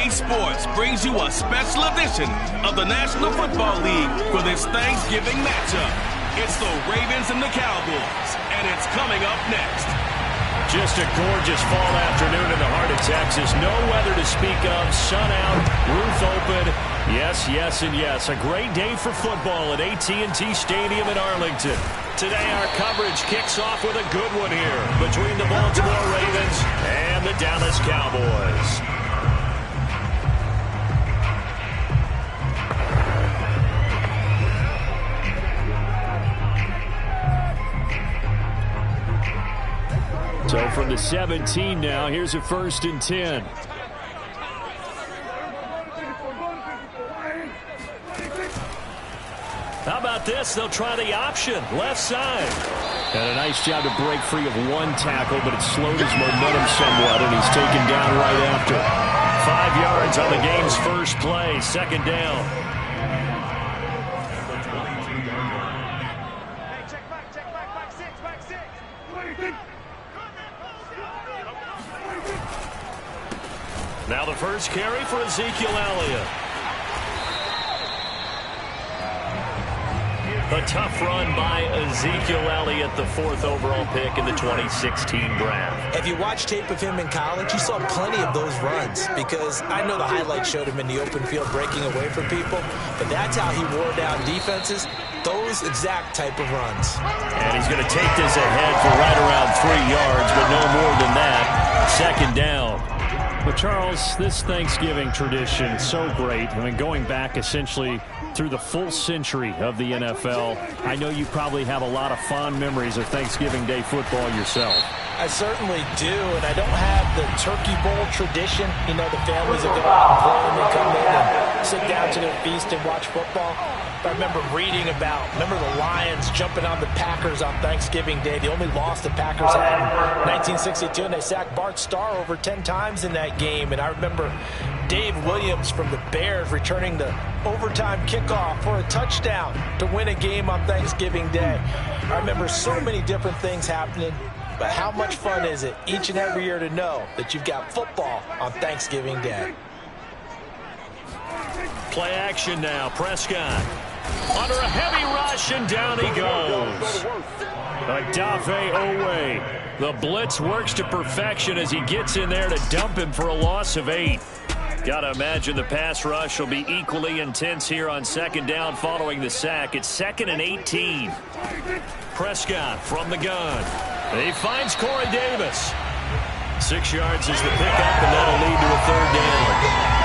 EA Sports brings you a special edition of the National Football League for this Thanksgiving matchup. It's the Ravens and the Cowboys, and it's coming up next. Just a gorgeous fall afternoon in the heart of Texas. No weather to speak of. Sun out, roof open. Yes, yes, and yes. A great day for football at AT&T Stadium in Arlington. Today our coverage kicks off with a good one here between the Baltimore Ravens and the Dallas Cowboys. So from the 17 now, here's a 1st and 10. How about this? They'll try the option, left side. And a nice job to break free of one tackle, but it slowed his momentum somewhat, and he's taken down right after. 5 yards on the game's first play, 2nd down. Now the first carry for Ezekiel Elliott. A tough run by Ezekiel Elliott, the 4th overall pick in the 2016 draft. If you watched tape of him in college, you saw plenty of those runs, because I know the highlights showed him in the open field breaking away from people, but that's how he wore down defenses, those exact type of runs. And he's going to take this ahead for right around 3 yards, but no more than that. 2nd down. But, Charles, this Thanksgiving tradition, so great. I mean, going back essentially through the full century of the NFL, I know you probably have a lot of fond memories of Thanksgiving Day football yourself. I certainly do, and I don't have the Turkey Bowl tradition. You know, the families that go out and play, and they come in and sit down to their feast and watch football. But I remember reading about, the Lions jumping on the Packers on Thanksgiving Day. The only loss the Packers had in 1962, and they sacked Bart Starr over 10 times in that game. And I remember Dave Williams from the Bears returning the overtime kickoff for a touchdown to win a game on Thanksgiving Day. I remember so many different things happening, but how much fun is it each and every year to know that you've got football on Thanksgiving Day? Play action now. Prescott under a heavy rush, and down he goes. Odafe Owe. The blitz works to perfection as he gets in there to dump him for a loss of 8. Got to imagine the pass rush will be equally intense here on 2nd down following the sack. It's 2nd and 18. Prescott from the gun. He finds Corey Davis. 6 yards is the pickup, and that'll lead to a 3rd down.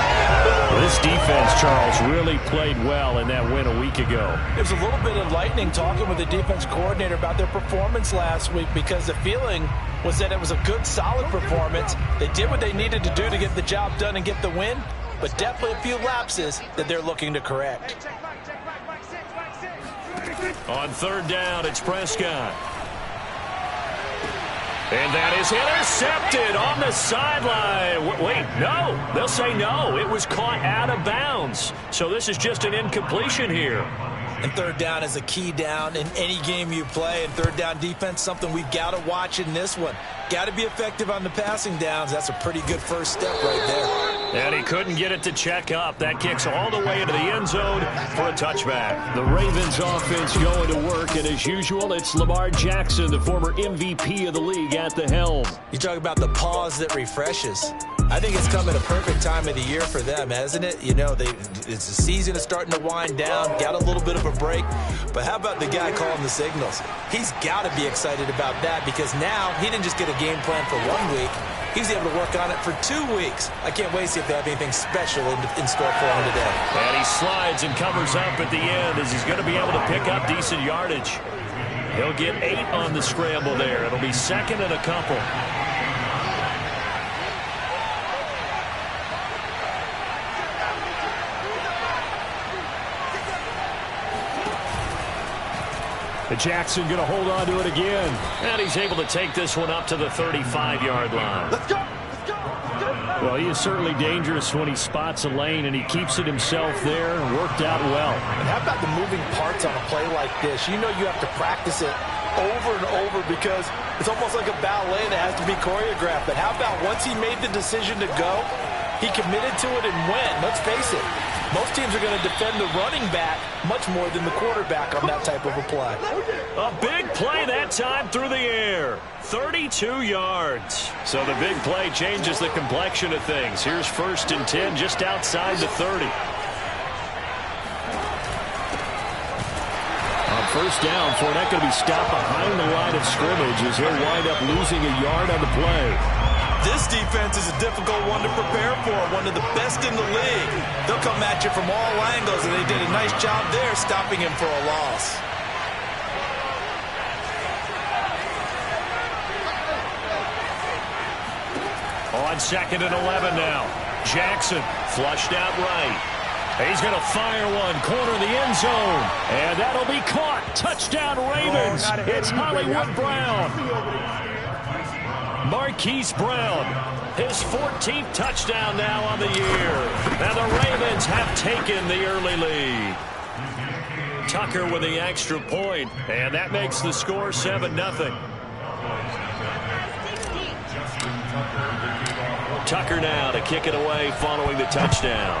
This defense, Charles, really played well in that win a week ago. It was a little bit enlightening talking with the defense coordinator about their performance last week, because the feeling was that it was a good, solid performance. They did what they needed to do to get the job done and get the win, but definitely a few lapses that they're looking to correct. On 3rd down, it's Prescott. And that is intercepted on the sideline. Wait, no. They'll say no. It was caught out of bounds. So this is just an incompletion here. And 3rd down is a key down in any game you play. And 3rd down defense, something we've got to watch in this one. Got to be effective on the passing downs. That's a pretty good first step right there. And he couldn't get it to check up. That kicks all the way into the end zone for a touchback. The Ravens offense going to work, and as usual, it's Lamar Jackson, the former MVP of the league, at the helm. You talk about the pause that refreshes. I think it's come at a perfect time of the year for them, hasn't it? You know, it's the season is starting to wind down, got a little bit of a break. But how about the guy calling the signals? He's got to be excited about that, because now he didn't just get a game plan for 1 week. He's able to work on it for 2 weeks. I can't wait to see if they have anything special in store for him today. And he slides and covers up at the end, as he's going to be able to pick up decent yardage. He'll get 8 on the scramble there. It'll be 2nd and a couple. Jackson going to hold on to it again. And he's able to take this one up to the 35-yard line. Let's go. Let's go. Let's go. Well, he is certainly dangerous when he spots a lane, and he keeps it himself there and worked out well. And how about the moving parts on a play like this? You know you have to practice it over and over, because it's almost like a ballet that has to be choreographed. But how about once he made the decision to go, He committed to it and went. Let's face it, most teams are going to defend the running back much more than the quarterback on that type of a play. A big play that time through the air. 32 yards. So the big play changes the complexion of things. Here's 1st and 10 just outside the 30. On 1st down, Fournette going to be stopped behind the line of scrimmage as he'll wind up losing a yard on the play. This defense is a difficult one to prepare for, one of the best in the league. They'll come at you from all angles, and they did a nice job there stopping him for a loss. On 2nd and 11 now. Jackson flushed out right. He's going to fire one, corner the end zone. And that'll be caught. Touchdown Ravens. It's Hollywood Brown. Marquise Brown, his 14th touchdown now on the year. And the Ravens have taken the early lead. Tucker with the extra point, and that makes the score 7-0. Tucker now to kick it away following the touchdown.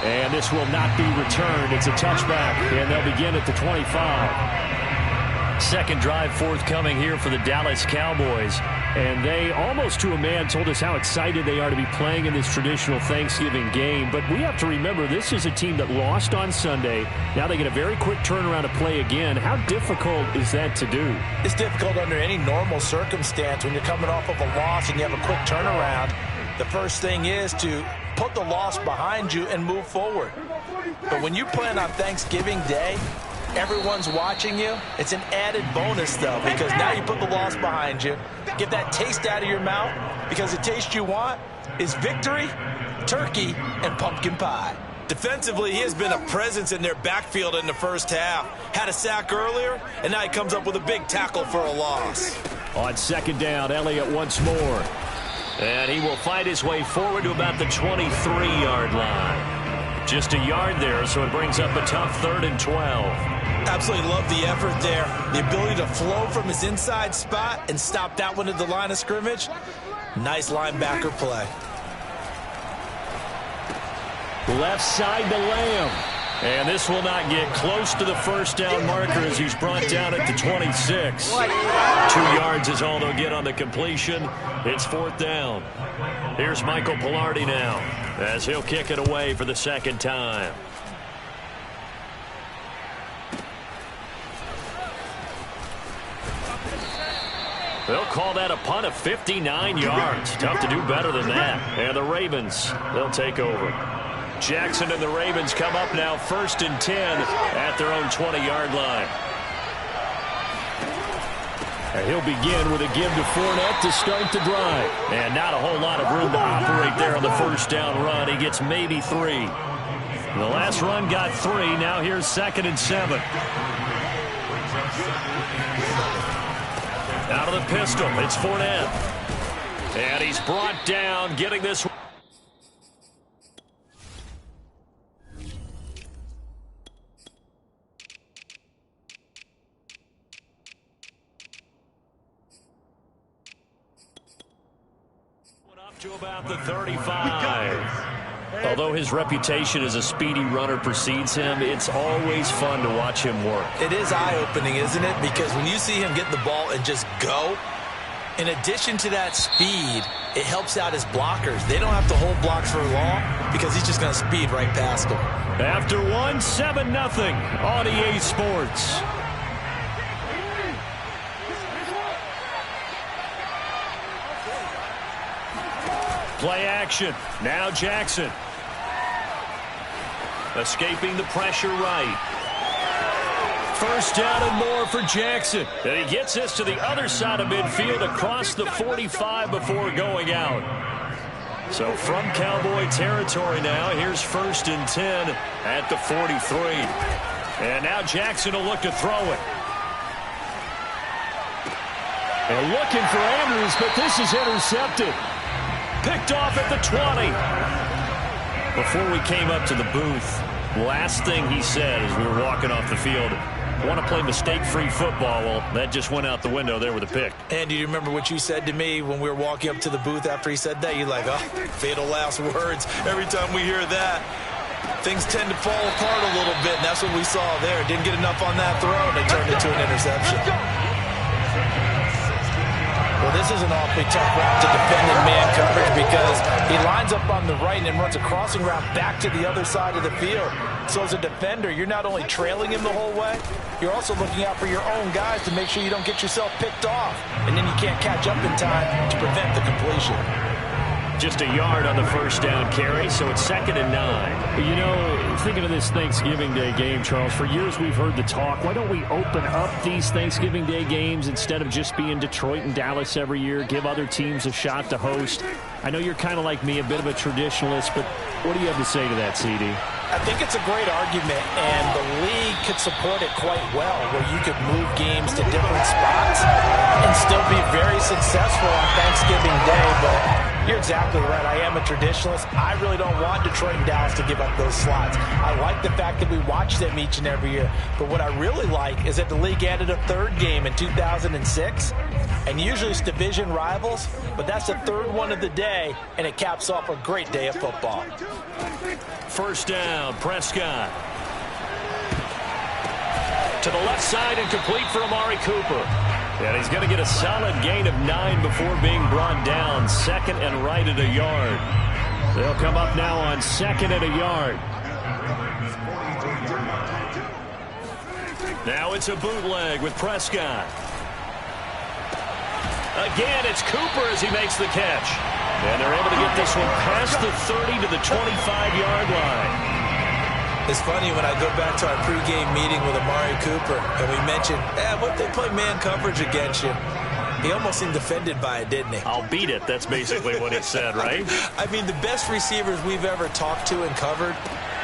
And this will not be returned. It's a touchback, and they'll begin at the 25. Second drive forthcoming here for the Dallas Cowboys. And they, almost to a man, told us how excited they are to be playing in this traditional Thanksgiving game. But we have to remember, this is a team that lost on Sunday. Now they get a very quick turnaround to play again. How difficult is that to do? It's difficult under any normal circumstance when you're coming off of a loss and you have a quick turnaround. The first thing is to put the loss behind you and move forward. But when you plan on Thanksgiving Day, everyone's watching you. It's an added bonus, though, because now you put the loss behind you. Get that taste out of your mouth, because the taste you want is victory, turkey, and pumpkin pie. Defensively, he has been a presence in their backfield in the first half. Had a sack earlier, and now he comes up with a big tackle for a loss. On 2nd down, Elliott once more. And he will fight his way forward to about the 23-yard line. Just a yard there, so it brings up a tough 3rd and 12. Absolutely love the effort there. The ability to flow from his inside spot and stop that one at the line of scrimmage. Nice linebacker play. Left side to Lamb. And this will not get close to the 1st down marker as he's brought down at the 26. 2 yards is all they'll get on the completion. It's 4th down. Here's Michael Pilardi now as he'll kick it away for the 2nd time. They'll call that a punt of 59 yards. Tough to do better than that. And the Ravens, they'll take over. Jackson and the Ravens come up now 1st and 10 at their own 20-yard line. And he'll begin with a give to Fournette to start the drive. And not a whole lot of room to operate there on the 1st down run. He gets maybe 3. The last run got 3. Now here's 2nd and 7. Out of the pistol, it's Fournette. And he's brought down, getting this. Up to about the 35. Although his reputation as a speedy runner precedes him, it's always fun to watch him work. It is eye-opening, isn't it? Because when you see him get the ball and just go, in addition to that speed, it helps out his blockers. They don't have to hold blocks for long because he's just going to speed right past them. After 7-0 on EA Sports. Play action. Now Jackson. Escaping the pressure right. 1st down and more for Jackson. And he gets this to the other side of midfield across the 45 before going out. So from Cowboy territory now, here's 1st and 10 at the 43. And now Jackson will look to throw it. And looking for Andrews, but this is intercepted. Picked off at the 20. Before we came up to the booth, last thing he said as we were walking off the field want to play mistake-free football. Well, that just went out the window there with a pick. And do you remember what you said to me when we were walking up to the booth after he said that? You're like, oh, fatal last words. Every time we hear that, things tend to fall apart a little bit, and that's what we saw there. Didn't get enough on that throw, and it turned into an interception. Well, this is an awfully tough route to defend in man coverage because he lines up on the right and then runs a crossing route back to the other side of the field. So as a defender, you're not only trailing him the whole way, you're also looking out for your own guys to make sure you don't get yourself picked off. And then you can't catch up in time to prevent the completion. Just a yard on the first down carry, so it's 2nd and 9. You know, thinking of this Thanksgiving Day game, Charles, for years we've heard the talk, why don't we open up these Thanksgiving Day games instead of just being Detroit and Dallas every year, give other teams a shot to host? I know you're kind of like me, a bit of a traditionalist, but what do you have to say to that, CD? I think it's a great argument, and the league could support it quite well, where you could move games to different spots and still be very successful on Thanksgiving Day, but you're exactly right. I am a traditionalist. I really don't want Detroit and Dallas to give up those slots. I like the fact that we watch them each and every year. But what I really like is that the league added a third game in 2006. And usually it's division rivals, but that's the third one of the day, and it caps off a great day of football. First down, Prescott. To the left side and complete for Amari Cooper. And he's going to get a solid gain of 9 before being brought down. 2nd and right at a yard. They'll come up now on 2nd and a yard. Now it's a bootleg with Prescott. Again, it's Cooper as he makes the catch. And they're able to get this one past the 30 to the 25-yard line. It's funny when I go back to our pregame meeting with Amari Cooper, and we mentioned, what they play man coverage against you. He almost seemed offended by it, didn't he? I'll beat it. That's basically what he said, right? I mean, the best receivers we've ever talked to and covered,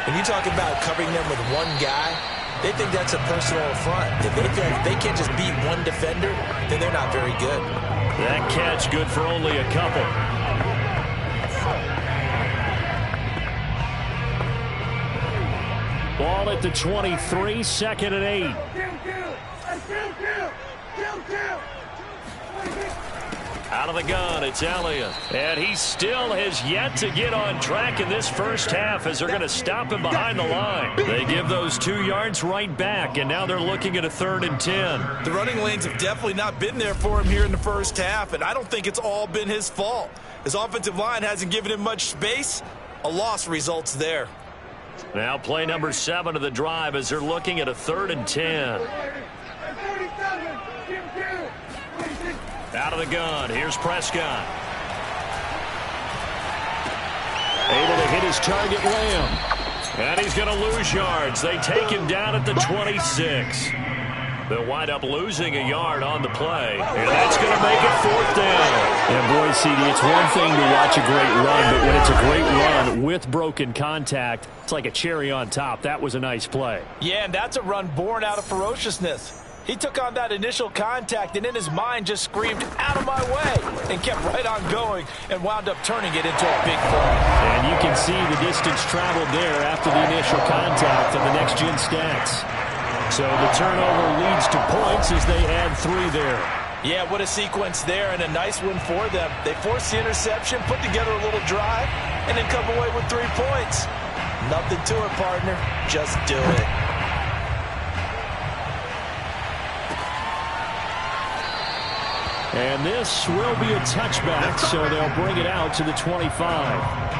when you talk about covering them with one guy, they think that's a personal affront. If they feel like they can't just beat one defender, then they're not very good. That catch good for only a couple. Ball at the 23, 2nd and 8. Out of the gun, it's Elliott. And he still has yet to get on track in this first half as they're going to stop him behind the line. They give those 2 yards right back, and now they're looking at a 3rd and 10. The running lanes have definitely not been there for him here in the first half, and I don't think it's all been his fault. His offensive line hasn't given him much space. A loss results there. Now play number 7 of the drive as they're looking at a 3rd and 10. Out of the gun, here's Prescott. Able to hit his target, Lamb. And he's going to lose yards. They take him down at the 26. They'll wind up losing a yard on the play. And that's going to make it 4th down. And boy, CD, it's one thing to watch a great run, but when it's a great run with broken contact, it's like a cherry on top. That was a nice play. Yeah, and that's a run born out of ferociousness. He took on that initial contact and in his mind just screamed, out of my way, and kept right on going and wound up turning it into a big play. And you can see the distance traveled there after the initial contact on the next-gen stats. So the turnover leads to points as they add 3 there. Yeah, what a sequence there, and a nice one for them. They forced the interception, put together a little drive, and then come away with 3 points. Nothing to it, partner. Just do it. And this will be a touchback, so they'll bring it out to the 25.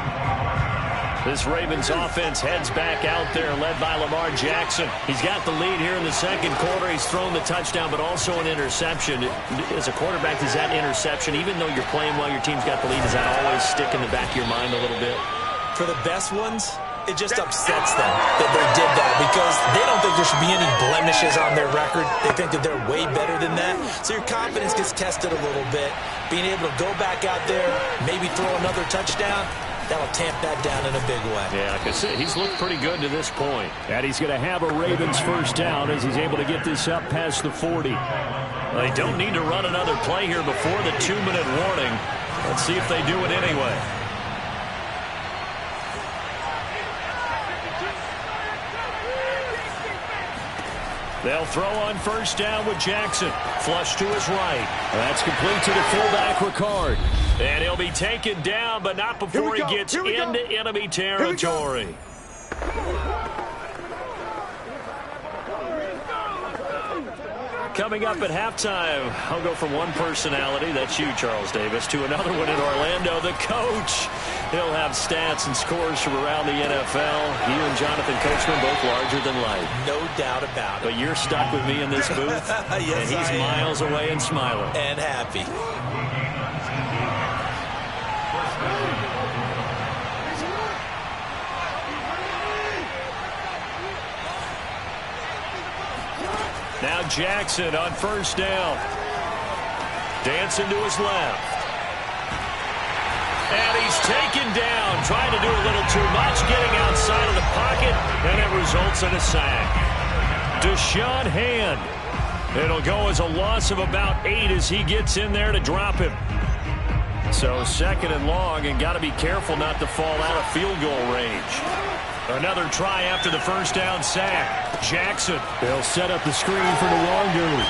This Ravens offense heads back out there, led by Lamar Jackson. He's got the lead here in the second quarter. He's thrown the touchdown, but also an interception. As a quarterback, does that interception, even though you're playing well, your team's got the lead, does that always stick in the back of your mind a little bit? For the best ones, it just upsets them that they did that because they don't think there should be any blemishes on their record. They think that they're way better than that. So your confidence gets tested a little bit. Being able to go back out there, maybe throw another touchdown, that'll tamp that down in a big way. Yeah, like I said, he's looked pretty good to this point. And he's going to have a Ravens first down as he's able to get this up past the 40. They don't need to run another play here before the 2-minute warning. Let's see if they do it anyway. They'll throw on first down with Jackson. Flush to his right. That's complete to the fullback, Ricard. And he'll be taken down, but not before he gets into enemy territory. Coming up at halftime, I'll go from one personality, that's you, Charles Davis, to another one in Orlando, the coach. He'll have stats and scores from around the NFL. You and Jonathan Coachman both larger than life. No doubt about it. But you're stuck with me in this booth, yes, and he's miles away and smiling. And happy. Now Jackson on first down. Dancing to his left. And he's taken down, trying to do a little too much, getting outside of the pocket, and it results in a sack. Deshaun Hand. It'll go as a loss of about 8 as he gets in there to drop him. So second and long, and got to be careful not to fall out of field goal range. Another try after the first down sack. Jackson. They'll set up the screen for Nwangu.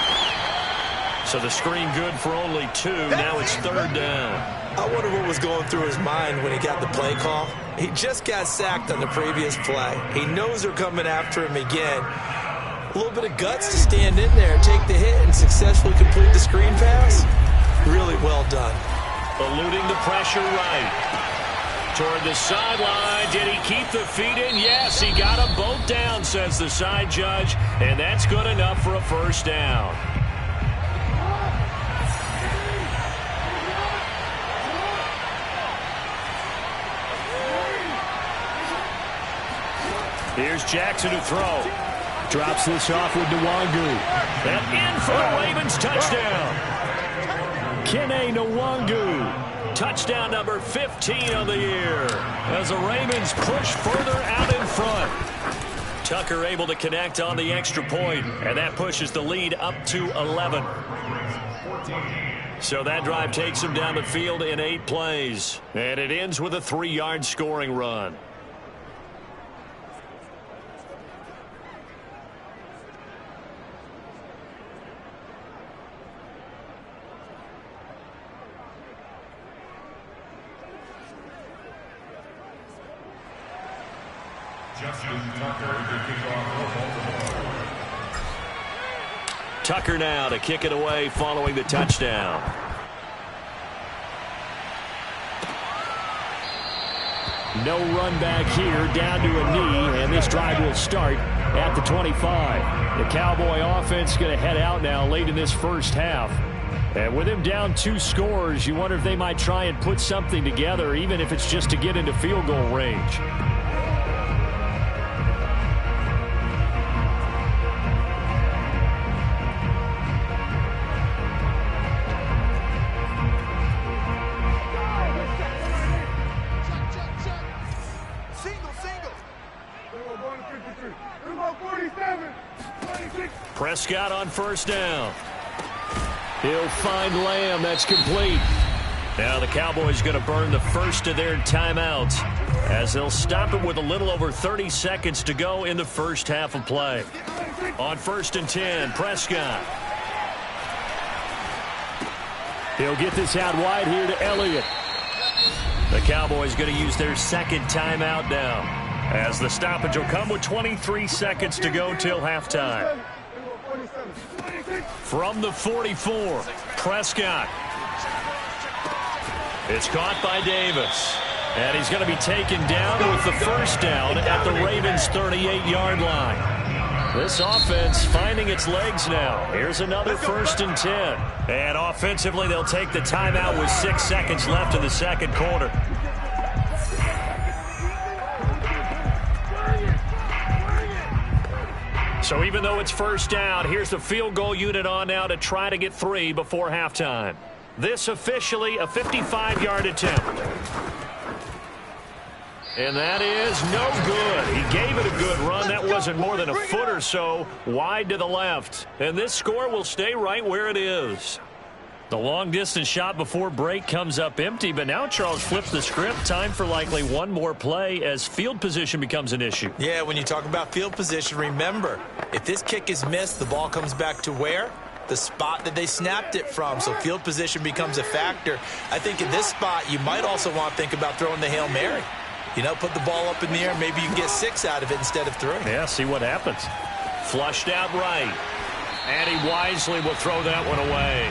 So the screen good for only 2. Now it's third down. I wonder what was going through his mind when he got the play call. He just got sacked on the previous play. He knows they're coming after him again. A little bit of guts to stand in there, take the hit, and successfully complete the screen pass. Really well done. Eluding the pressure right. Toward the sideline. Did he keep the feet in? Yes, he got them both down, says the side judge. And that's good enough for a first down. Here's Jackson to throw. Drops this off with Nwangu. And in for the Ravens touchdown. Kene Nwangu. Touchdown number 15 on the year as the Ravens push further out in front. Tucker able to connect on the extra point, and that pushes the lead up to 11. So that drive takes him down the field in 8 plays, and it ends with a 3-yard scoring run. Tucker now to kick it away following the touchdown. No run back here, down to a knee, and this drive will start at the 25. The Cowboy offense going to head out now late in this first half. And with him down 2 scores, you wonder if they might try and put something together, even if it's just to get into field goal range. Prescott on first down. He'll find Lamb. That's complete. Now the Cowboys going to burn the first of their timeouts as they'll stop it with a little over 30 seconds to go in the first half of play. On first and 10, Prescott. He'll get this out wide here to Elliott. The Cowboys going to use their second timeout now as the stoppage will come with 23 seconds to go till halftime. From the 44, Prescott. It's caught by Davis. And he's going to be taken down with the first down at the Ravens' 38-yard line. This offense finding its legs now. Here's another first and 10. And offensively, they'll take the timeout with 6 seconds left in the second quarter. So even though it's first down, here's the field goal unit on now to try to get 3 before halftime. This officially a 55-yard attempt. And that is no good. He gave it a good run. That wasn't more than a foot or so wide to the left. And this score will stay right where it is. The long-distance shot before break comes up empty, but now Charles flipped the script. Time for likely one more play as field position becomes an issue. Yeah, when you talk about field position, remember, if this kick is missed, the ball comes back to where? The spot that they snapped it from, so field position becomes a factor. I think in this spot, you might also want to think about throwing the Hail Mary. You know, put the ball up in the air, maybe you can get 6 out of it instead of 3. Yeah, see what happens. Flushed out right. And he wisely will throw that one away.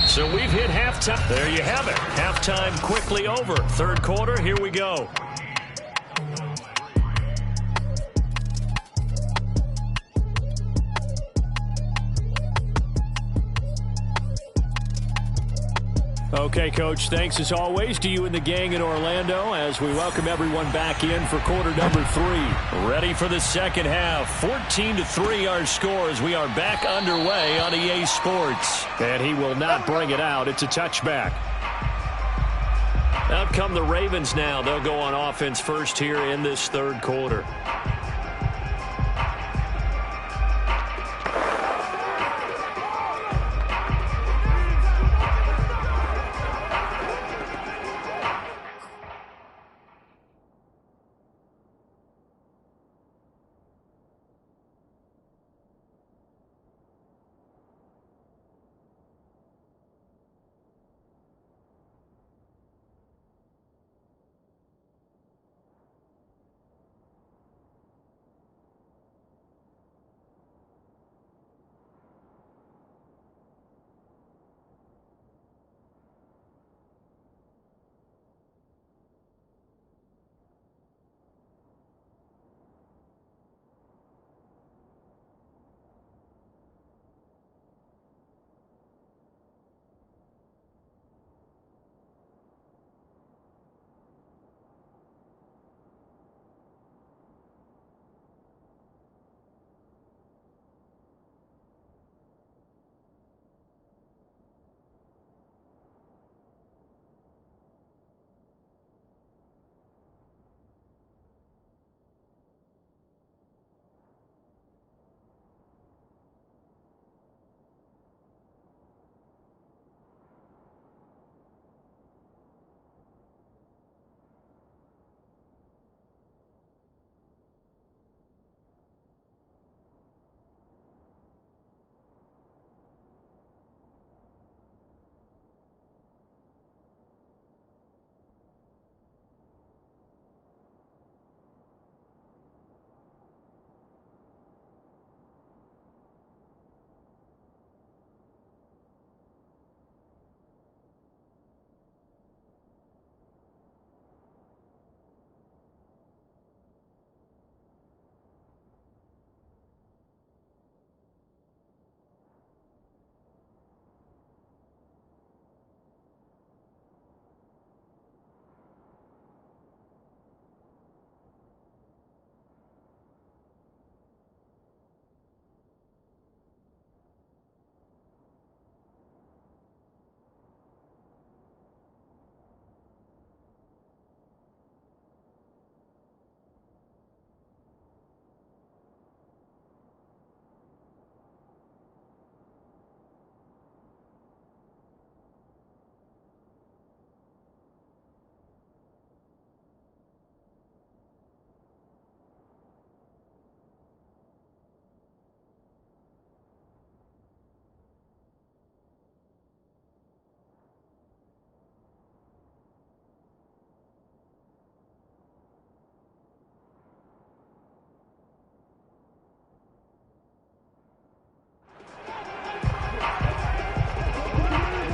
So we've hit halftime. There you have it. Halftime quickly over. Third quarter, here we go. Okay, Coach, thanks as always to you and the gang in Orlando as we welcome everyone back in for quarter number 3. Ready for the second half. 14-3 our score as we are back underway on EA Sports. And he will not bring it out. It's a touchback. Out come the Ravens now. They'll go on offense first here in this third quarter.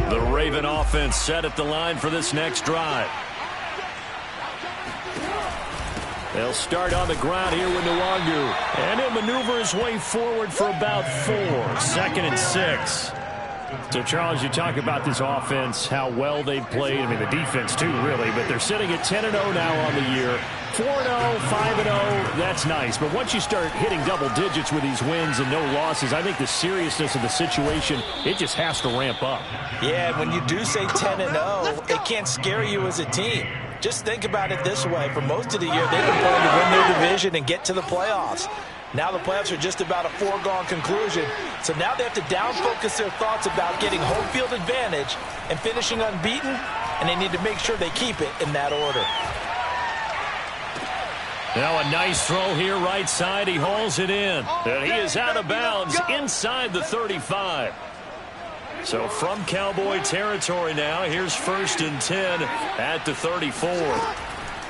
The Raven offense set at the line for this next drive. They'll start on the ground here with Nwangu. And he'll maneuver his way forward for about 4. 2nd and 6. So, Charles, you talk about this offense, how well they've played. I mean, the defense, too, really. But they're sitting at 10-0 now on the year. 4-0, 5-0, that's nice. But once you start hitting double digits with these wins and no losses, I think the seriousness of the situation, it just has to ramp up. Yeah, when you do say 10-0, it can't scare you as a team. Just think about it this way. For most of the year, they've been playing to win their division and get to the playoffs. Now the playoffs are just about a foregone conclusion. So now they have to down-focus their thoughts about getting home field advantage and finishing unbeaten, and they need to make sure they keep it in that order. Now a nice throw here right side. He hauls it in. And he is out of bounds inside the 35. So from Cowboy territory now, here's 1st and 10 at the 34.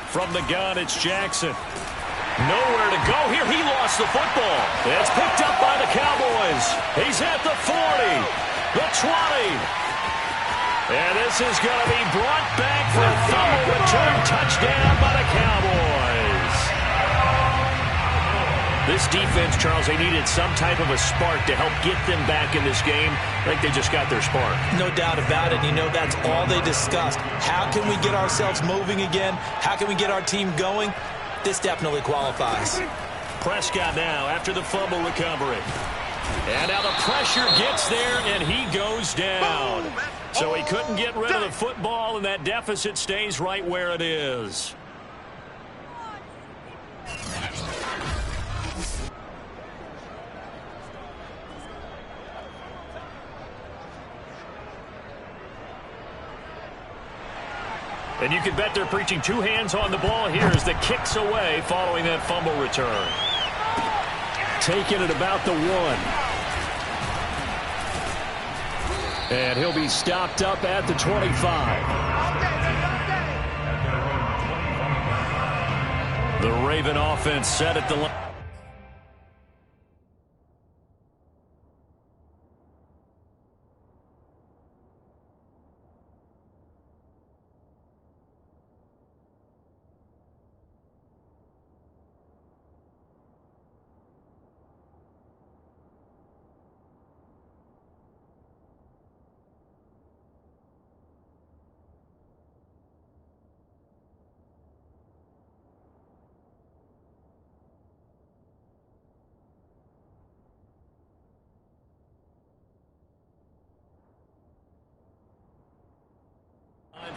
From the gun, it's Jackson. Nowhere to go here. He lost the football. It's picked up by the Cowboys. He's at the 40, the 20. And this is going to be brought back for a fumble return touchdown by the Cowboys. This defense, Charles, they needed some type of a spark to help get them back in this game. I think they just got their spark. No doubt about it. You know, that's all they discussed. How can we get ourselves moving again? How can we get our team going? This definitely qualifies. Prescott now after the fumble recovery. And now the pressure gets there, and he goes down. So he couldn't get rid of the football, and that deficit stays right where it is. And you can bet they're preaching 2 hands on the ball here as the kick's away following that fumble return. Taking it about the 1. And he'll be stopped up at the 25. The Raven offense set at the line.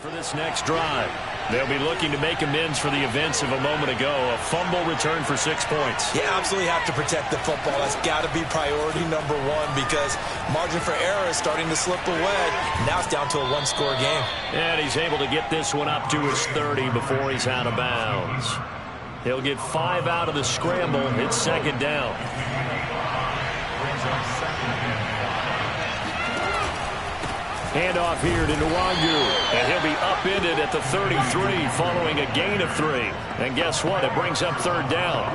For this next drive, they'll be looking to make amends for the events of a moment ago. A fumble return for 6 points. You absolutely have to protect the football. That's got to be priority number 1 because margin for error is starting to slip away. Now it's down to a 1-score game. And he's able to get this one up to his 30 before he's out of bounds. He'll get 5 out of the scramble. It's 2nd down. Handoff here to Nwangu, and he'll be upended at the 33 following a gain of 3. And guess what? It brings up 3rd down.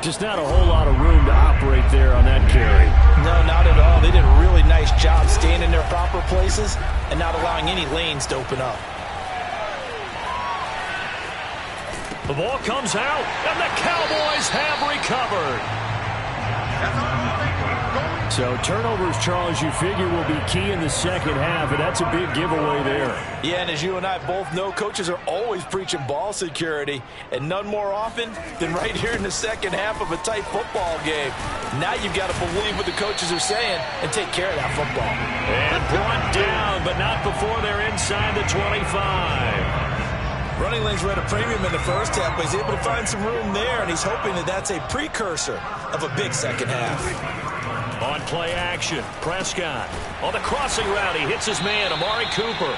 Just not a whole lot of room to operate there on that carry. No, not at all. They did a really nice job staying in their proper places and not allowing any lanes to open up. The ball comes out, and the Cowboys have recovered. So turnovers, Charles, you figure will be key in the second half, and that's a big giveaway there. Yeah, and as you and I both know, coaches are always preaching ball security, and none more often than right here in the second half of a tight football game. Now you've got to believe what the coaches are saying and take care of that football. And brought down, but not before they're inside the 25. Running lanes were at a premium in the first half, but he's able to find some room there, and he's hoping that that's a precursor of a big second half. On play action, Prescott. On the crossing route, he hits his man, Amari Cooper.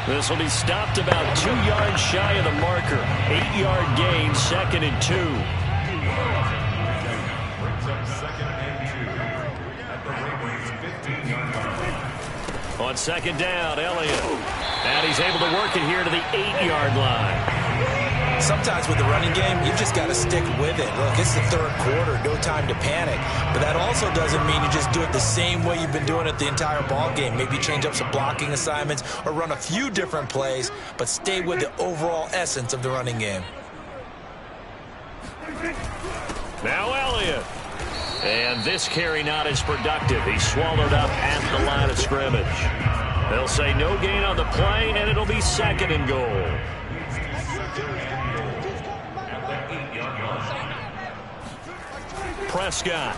This will be stopped about 2 yards shy of the marker. 8-yard gain, 2nd and 2. On 2nd down, Elliott. And he's able to work it here to the 8-yard line. Sometimes with the running game, you've just got to stick with it. Look, it's the 3rd quarter, no time to panic. But that also doesn't mean you just do it the same way you've been doing it the entire ball game. Maybe change up some blocking assignments or run a few different plays, but stay with the overall essence of the running game. Now Elliott. And this carry not as productive. He's swallowed up at the line of scrimmage. They'll say no gain on the play, and it'll be 2nd and goal. Prescott.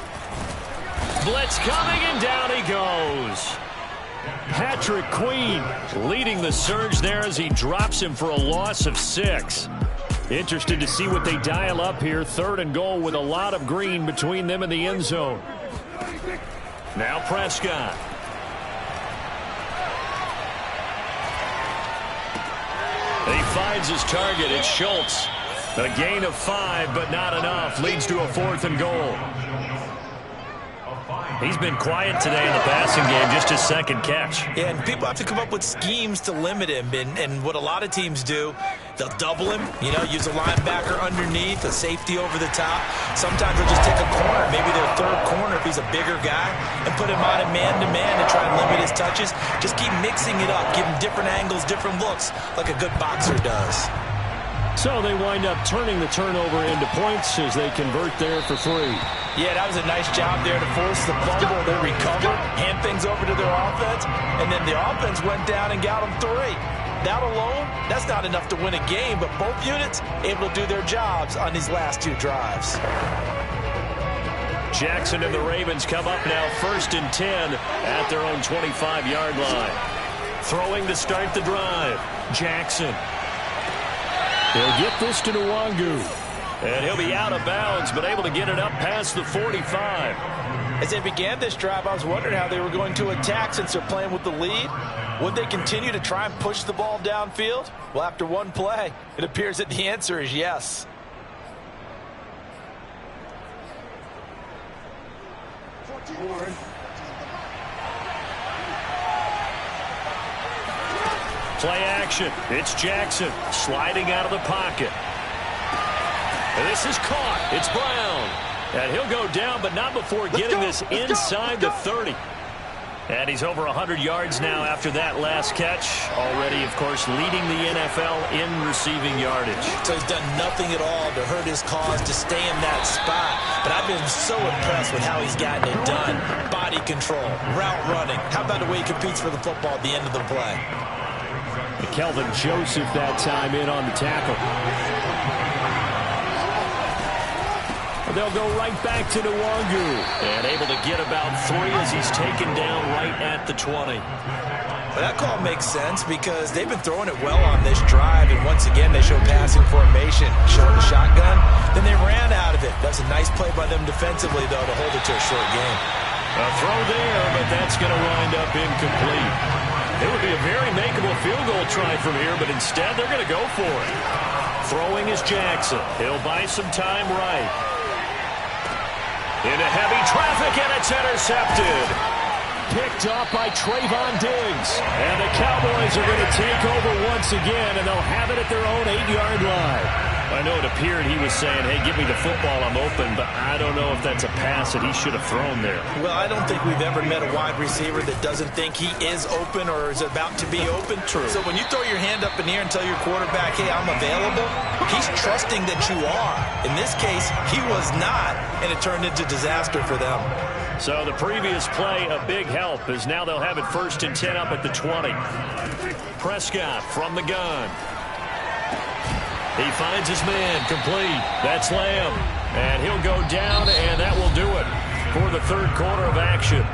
Blitz coming, and down he goes. Patrick Queen leading the surge there as he drops him for a loss of 6. Interested to see what they dial up here. 3rd and goal with a lot of green between them and the end zone. Now Prescott. He finds his target. It's Schultz. A gain of 5, but not enough. Leads to a 4th and goal. He's been quiet today in the passing game, just his 2nd catch. Yeah, and people have to come up with schemes to limit him. And what a lot of teams do, they'll double him, use a linebacker underneath, a safety over the top. Sometimes they'll just take a corner, maybe their 3rd corner if he's a bigger guy, and put him on a man-to-man to try and limit his touches. Just keep mixing it up, give him different angles, different looks, like a good boxer does. So they wind up turning the turnover into points as they convert there for 3. Yeah, that was a nice job there to force the fumble. They recovered, hand things over to their offense, and then the offense went down and got them 3. That alone, that's not enough to win a game, but both units able to do their jobs on these last 2 drives. Jackson and the Ravens come up now 1st and 10 at their own 25-yard line. Throwing to start the drive. Jackson. They'll get this to Nwangu. And he'll be out of bounds, but able to get it up past the 45. As they began this drive, I was wondering how they were going to attack since they're playing with the lead. Would they continue to try and push the ball downfield? Well, after one play, it appears that the answer is yes. Play action. It's Jackson sliding out of the pocket. And this is caught. It's Brown. And he'll go down, but not before getting this inside the 30. And he's over 100 yards now after that last catch. Already, of course, leading the NFL in receiving yardage. So he's done nothing at all to hurt his cause, to stay in that spot. But I've been so impressed with how he's gotten it done. Body control, route running. How about the way he competes for the football at the end of the play? Kelvin Joseph that time in on the tackle. They'll go right back to Nwangu. And able to get about 3 as he's taken down right at the 20. Well, that call makes sense because they've been throwing it well on this drive. And once again, they show passing formation. Showing the shotgun. Then they ran out of it. That's a nice play by them defensively, though, to hold it to a short game. A throw there, but that's going to wind up incomplete. It would be a very makeable field goal try from here, but instead they're going to go for it. Throwing is Jackson. He'll buy some time right. Into heavy traffic, and it's intercepted. Picked off by Trayvon Diggs. And the Cowboys are going to take over once again, and they'll have it at their own 8-yard line. I know it appeared he was saying, hey, give me the football, I'm open, but I don't know if that's a pass that he should have thrown there. Well, I don't think we've ever met a wide receiver that doesn't think he is open or is about to be open. True. So when you throw your hand up in the air and tell your quarterback, hey, I'm available, he's trusting that you are. In this case, he was not, and it turned into disaster for them. So the previous play, a big help, as now they'll have it 1st and 10 up at the 20. Prescott from the gun. He finds his man, complete. That's Lamb. And he'll go down, and that will do it for the 3rd quarter of action.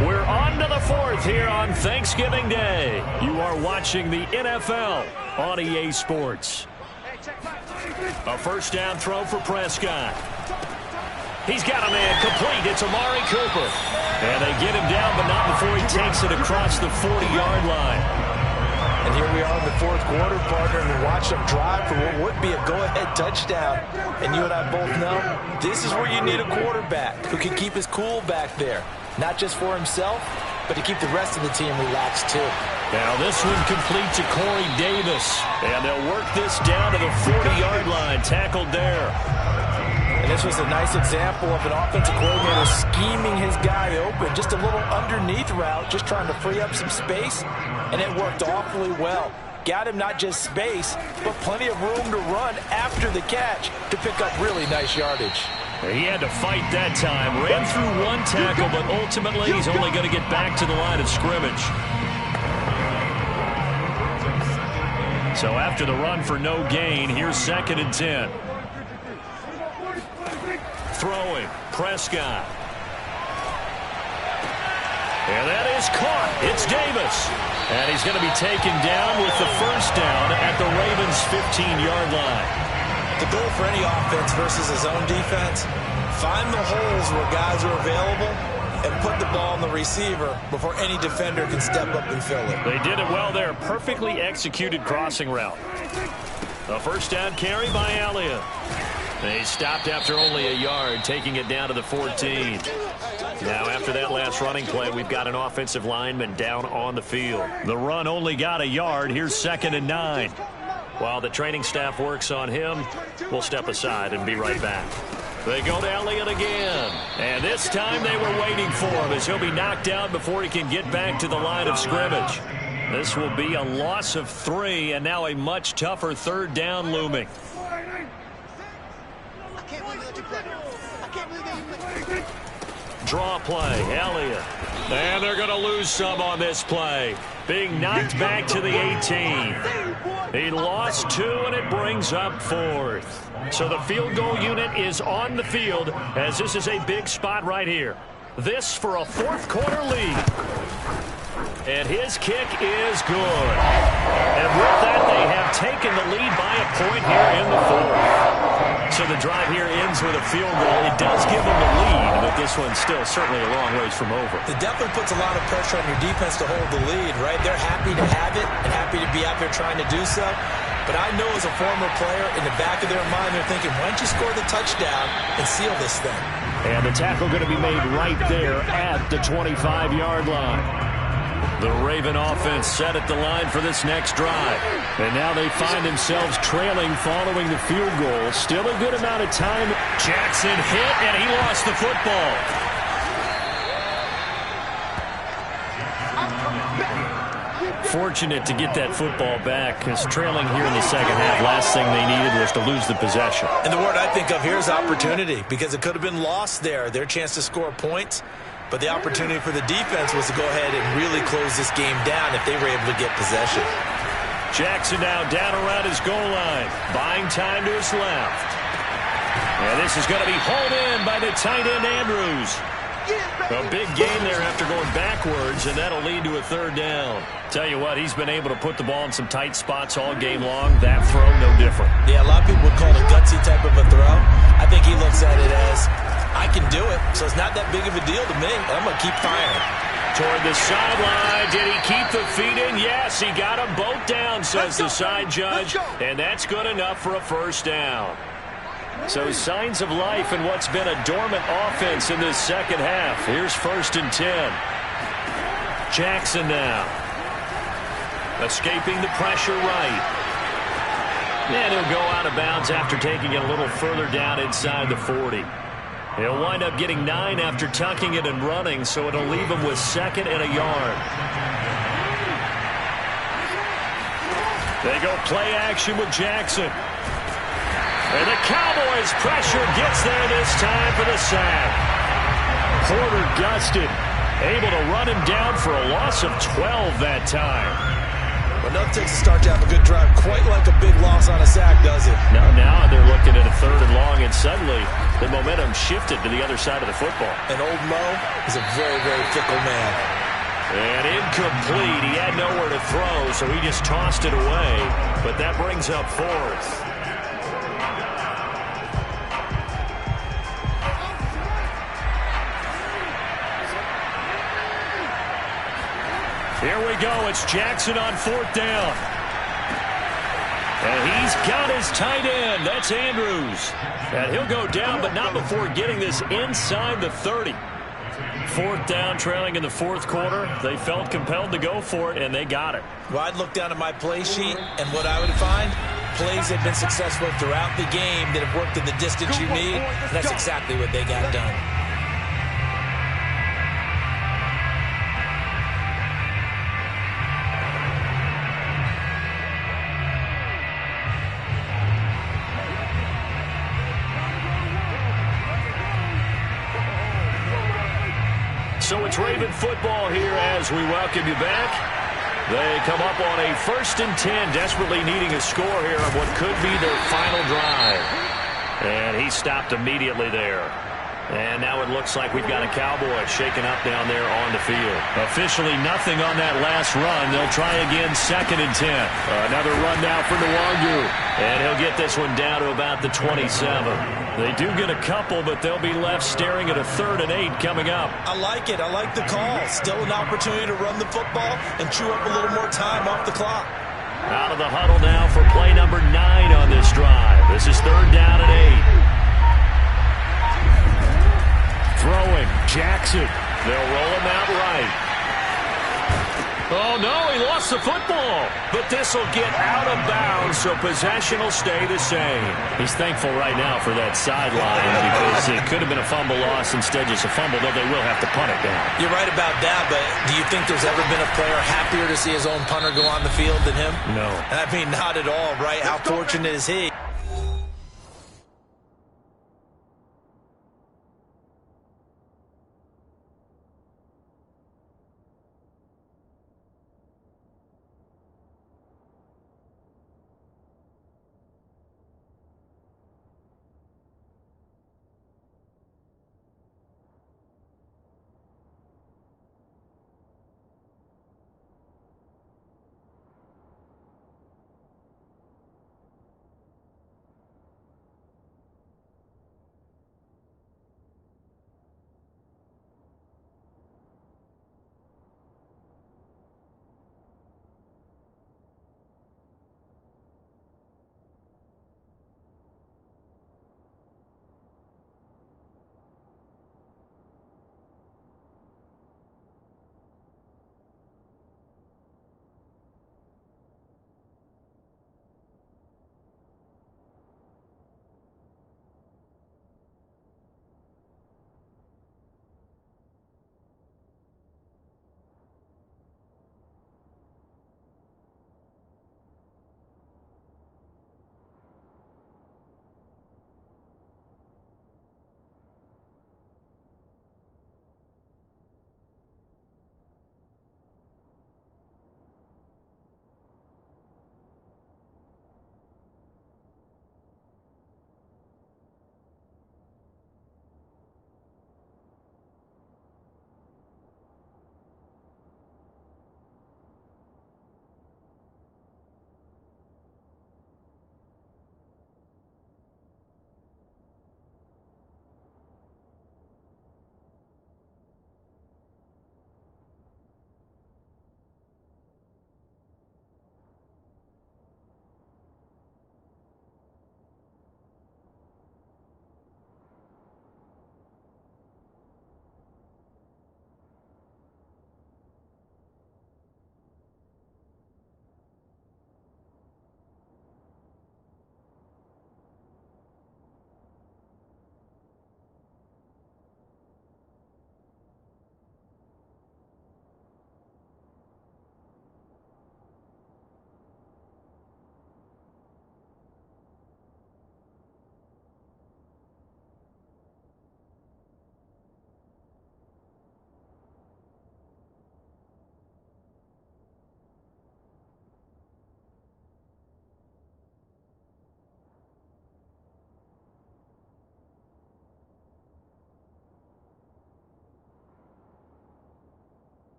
We're on to the 4th here on Thanksgiving Day. You are watching the NFL on EA Sports. A 1st down throw for Prescott. He's got a man complete. It's Amari Cooper. And they get him down, but not before he takes it across the 40-yard line. And here we are in the 4th quarter, partner, and we watch them drive for what would be a go-ahead touchdown. And you and I both know this is where you need a quarterback who can keep his cool back there. Not just for himself, but to keep the rest of the team relaxed, too. Now this one complete to Corey Davis. And they'll work this down to the 40-yard line. Tackled there. And this was a nice example of an offensive coordinator scheming his guy open. Just a little underneath route, just trying to free up some space. And it worked awfully well. Got him not just space, but plenty of room to run after the catch to pick up really nice yardage. He had to fight that time. Ran through one tackle, but ultimately he's only going to get back to the line of scrimmage. So after the run for no gain, here's 2nd and 10. Throwing, Prescott. And that is caught. It's Davis. And he's going to be taken down with the first down at the Ravens' 15-yard line. The goal for any offense versus his own defense, find the holes where guys are available and put the ball on the receiver before any defender can step up and fill it. They did it well there. Perfectly executed crossing route. A first down carry by Elliott. They stopped after only a yard, taking it down to the 14. Now, after that last running play, we've got an offensive lineman down on the field. The run only got a yard. Here's 2nd and 9. While the training staff works on him, we'll step aside and be right back. They go to Elliott again. And this time they were waiting for him as he'll be knocked down before he can get back to the line of scrimmage. This will be a loss of 3, and now a much tougher 3rd down looming. Draw play, Elliott. And they're going to lose some on this play. Being knocked back to the 18. He lost 2, and it brings up 4th. So the field goal unit is on the field as this is a big spot right here. This for a 4th quarter lead. And his kick is good. And with that, they have taken the lead by a point here in the 4th. So the drive here ends with a field goal. It does give them the lead, but this one's still certainly a long ways from over. It definitely puts a lot of pressure on your defense to hold the lead, right? They're happy to have it and happy to be out there trying to do so. But I know as a former player, in the back of their mind, they're thinking, why don't you score the touchdown and seal this thing? And the tackle going to be made right there at the 25-yard line. The Raven offense set at the line for this next drive. And now they find themselves trailing following the field goal. Still a good amount of time. Jackson hit, and he lost the football. Fortunate to get that football back, because trailing here in the second half, last thing they needed was to lose the possession. And the word I think of here is opportunity, because it could have been lost there, their chance to score points. But the opportunity for the defense was to go ahead and really close this game down if they were able to get possession. Jackson now down around his goal line, buying time to his left. And this is going to be hauled in by the tight end Andrews. A big gain there after going backwards, and that'll lead to a 3rd down. Tell you what, he's been able to put the ball in some tight spots all game long. That throw, no different. Yeah, a lot of people would call it a gutsy type of a throw. I think he looks at it as, I can do it, so it's not that big of a deal to me. I'm going to keep firing. Toward the sideline. Did he keep the feet in? Yes, he got them both down, says the side judge. And that's good enough for a 1st down. So signs of life in what's been a dormant offense in this second half. Here's 1st and 10. Jackson now. Escaping the pressure right. And he'll go out of bounds after taking it a little further down inside the 40. He'll wind up getting 9 after tucking it and running, so it'll leave him with 2nd and a yard. They go play action with Jackson. And the Cowboys pressure gets there this time for the sack. Porter gusted, able to run him down for a loss of 12 that time. But nothing takes a start to have a good drive quite like a big loss on a sack, does it? Now they're looking at a 3rd and long, and suddenly the momentum shifted to the other side of the football. And old Mo is a very, very fickle man. And incomplete. He had nowhere to throw, so he just tossed it away. But that brings up 4th. Here we go. It's Jackson on 4th down. And he's got his tight end. That's Andrews. And he'll go down, but not before getting this inside the 30. 4th down, trailing in the 4th quarter. They felt compelled to go for it, and they got it. Well, I'd look down at my play sheet, and what I would find, plays have been successful throughout the game that have worked in the distance you need. And that's exactly what they got done. So it's Raven football here as we welcome you back. They come up on a 1st and 10, desperately needing a score here on what could be their final drive. And he stopped immediately there. And now it looks like we've got a Cowboy shaken up down there on the field. Officially nothing on that last run. They'll try again, 2nd and 10. Another run now for Nwangu. And he'll get this one down to about the 27. They do get a couple, but they'll be left staring at a 3rd and 8 coming up. I like it. I like the call. Still an opportunity to run the football and chew up a little more time off the clock. Out of the huddle now for play number 9 on this drive. This is 3rd down and 8. Throwing, Jackson. They'll roll him out right. Oh, no, he lost the football. But this will get out of bounds, so possession will stay the same. He's thankful right now for that sideline because it could have been a fumble loss, instead just a fumble, though they will have to punt it down. You're right about that, but do you think there's ever been a player happier to see his own punter go on the field than him? No. I mean, not at all, right? How fortunate is he?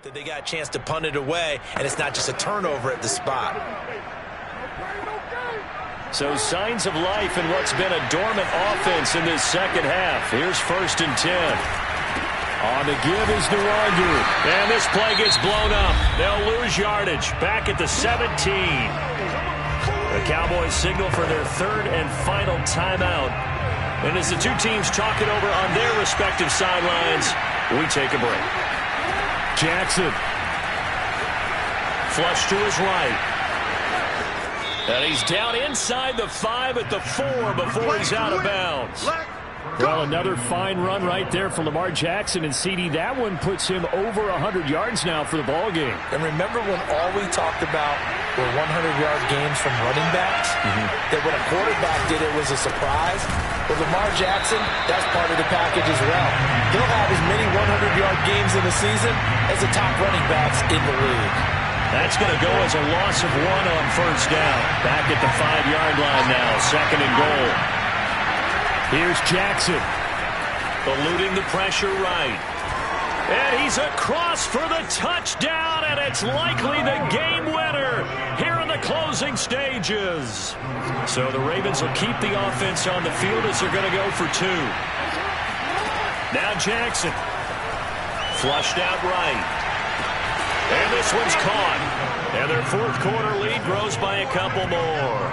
That they got a chance to punt it away, and it's not just a turnover at the spot. So signs of life in what's been a dormant offense in this second half. Here's 1st and 10. On the give is Nwangu. And this play gets blown up. They'll lose yardage. Back at the 17. The Cowboys signal for their 3rd and final timeout. And as the two teams talk it over on their respective sidelines, we take a break. Jackson. flush to his right. And he's down inside the 5 at the 4 before he's out of bounds. Well, another fine run right there from Lamar Jackson, and CD, that one puts him over 100 yards now for the ball game. And remember when all we talked about were 100-yard games from running backs? That when a quarterback did it was a surprise? With Lamar Jackson, that's part of the package as well. He'll have as many 100-yard games in the season as the top running backs in the league. That's going to go as a loss of 1 on first down. Back at the 5-yard line now, 2nd and goal. Here's Jackson. Eluding the pressure right. And he's across for the touchdown, and it's likely the game winner here in the closing stages. So the Ravens will keep the offense on the field as they're going to go for 2. Now Jackson. Flushed out right. And this one's caught. And their 4th quarter lead grows by a couple more.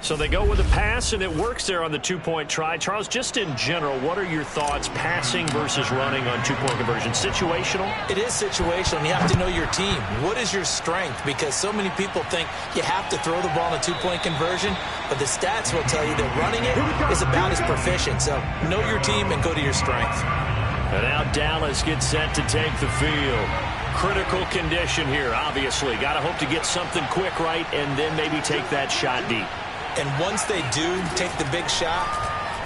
So they go with a pass, and it works there on the 2-point try. Charles, just in general, what are your thoughts passing versus running on 2-point conversion? Situational? It is situational. You have to know your team. What is your strength? Because so many people think you have to throw the ball in a 2-point conversion, but the stats will tell you that running it is about as proficient. So know your team and go to your strength. And now Dallas gets set to take the field. Critical condition here, obviously. Got to hope to get something quick right and then maybe take that shot deep. And once they do take the big shot,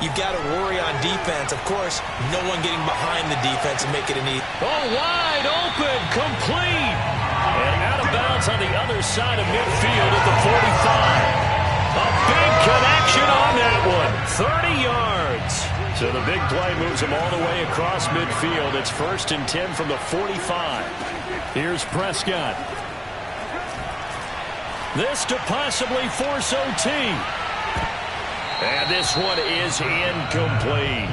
you've got to worry on defense. Of course, no one getting behind the defense and make it an easy. Oh, wide open, complete. And out of bounds on the other side of midfield at the 45. A big connection on that one. 30 yards. So the big play moves him all the way across midfield. It's 1st and 10 from the 45. Here's Prescott. This to possibly force OT. And this one is incomplete.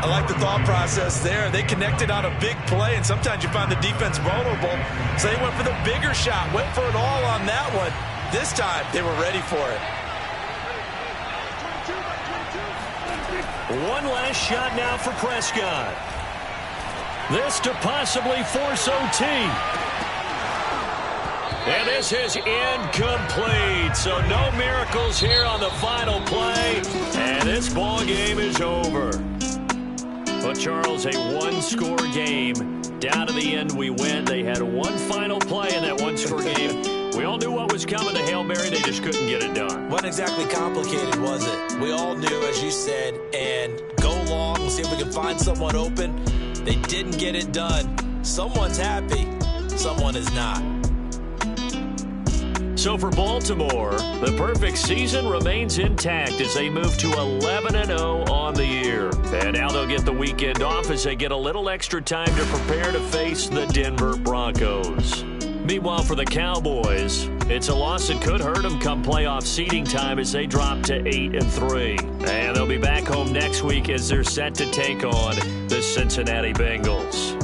I like the thought process there. They connected on a big play, and sometimes you find the defense vulnerable. So they went for the bigger shot, went for it all on that one. This time, they were ready for it. One last shot now for Prescott. This to possibly force OT. And this is incomplete. So no miracles here on the final play. And this ball game is over. But Charles, a one-score game. Down to the end we win. They had one final play in that one-score game. We all knew what was coming to Hail Mary. They just couldn't get it done. Wasn't exactly complicated, was it? We all knew, as you said, and go long. We'll see if we can find someone open. They didn't get it done. Someone's happy. Someone is not. So for Baltimore, the perfect season remains intact as they move to 11-0 on the year. And now they'll get the weekend off as they get a little extra time to prepare to face the Denver Broncos. Meanwhile, for the Cowboys, it's a loss that could hurt them come playoff seeding time as they drop to 8-3. And they'll be back home next week as they're set to take on the Cincinnati Bengals.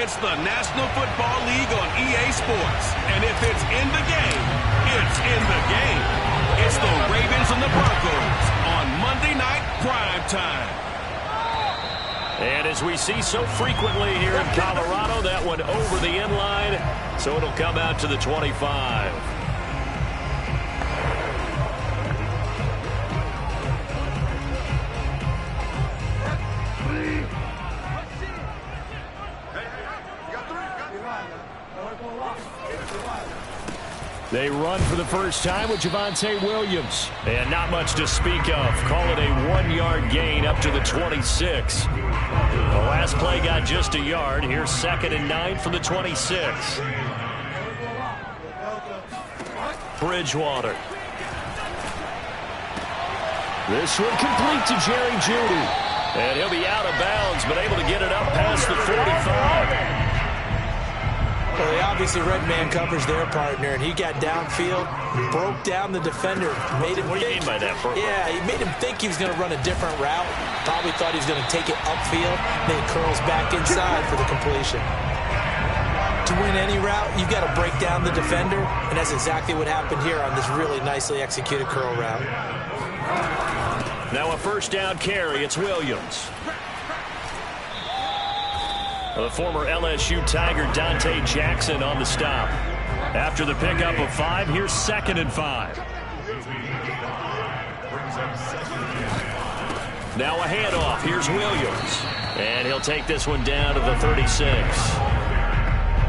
It's the National Football League on EA Sports. And if it's in the game, it's in the game. It's the Ravens and the Broncos on Monday Night Prime Time. And as we see so frequently here in Colorado, that one over the end line, so it'll come out to the 25. They run for the first time with Javonte Williams. And not much to speak of. Call it a 1-yard gain up to the 26. The last play got just a yard. Here's 2nd and 9 from the 26. Bridgewater. This one complete to Jerry Jeudy. And he'll be out of bounds, but able to get it up past the 45. Well, they obviously read man coverage their partner, and he got downfield, broke down the defender. Made him what do you mean by that? Yeah, he made him think he was going to run a different route. Probably thought he was going to take it upfield. Then he curls back inside for the completion. To win any route, you've got to break down the defender, and that's exactly what happened here on this really nicely executed curl route. Now a first down carry. It's Williams. The former LSU Tiger Dante Jackson on the stop. After the pickup of 5, here's 2nd and 5. Now a handoff. Here's Williams. And he'll take this one down to the 36.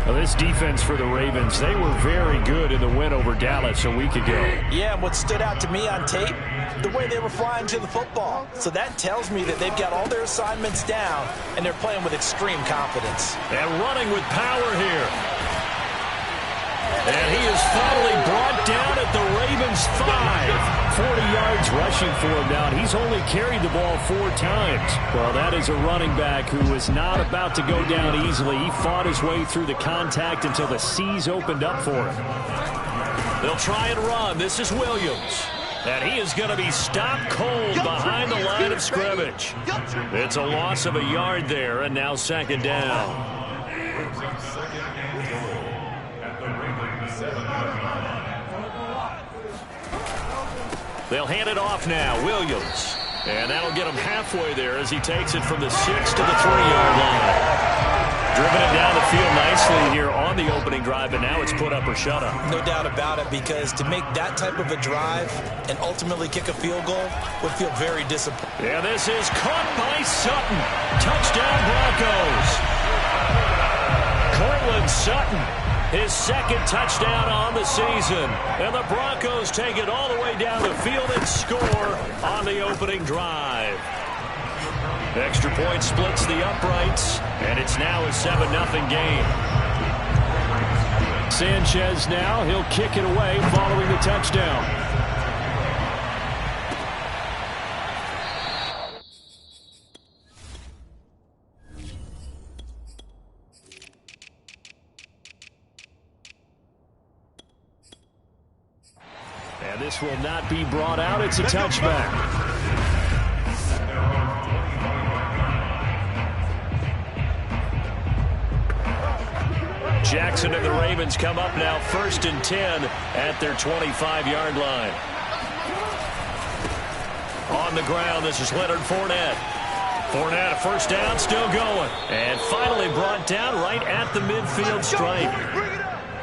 Well, this defense for the Ravens, they were very good in the win over Dallas a week ago. Yeah, and what stood out to me on tape, the way they were flying to the football. So that tells me that they've got all their assignments down, and they're playing with extreme confidence. And running with power here. And he is finally brought down at the Ravens 5. 40 yards rushing for him now, and he's only carried the ball 4 times. Well, that is a running back who was not about to go down easily. He fought his way through the contact until the seas opened up for him. They'll try and run. This is Williams. And he is going to be stopped cold behind the line of scrimmage. It's a loss of a yard there, and now 2nd down. They'll hand it off now. Williams. And that'll get him halfway there as he takes it from the 6 to the 3-yard line. Driven it down the field nicely here on the opening drive, and now it's put up or shut up. No doubt about it, because to make that type of a drive and ultimately kick a field goal would feel very disappointing. Yeah, this is caught by Sutton. Touchdown Broncos. Cortland Sutton, his 2nd touchdown on the season. And the Broncos take it all the way down the field and score on the opening drive. Extra point splits the uprights, and it's now a 7-0 game. Sanchez now, he'll kick it away following the touchdown. And this will not be brought out. It's a touchback. Jackson and the Ravens come up now 1st and 10 at their 25-yard line. On the ground, this is Leonard Fournette. Fournette, a first down, still going. And finally brought down right at the midfield stripe.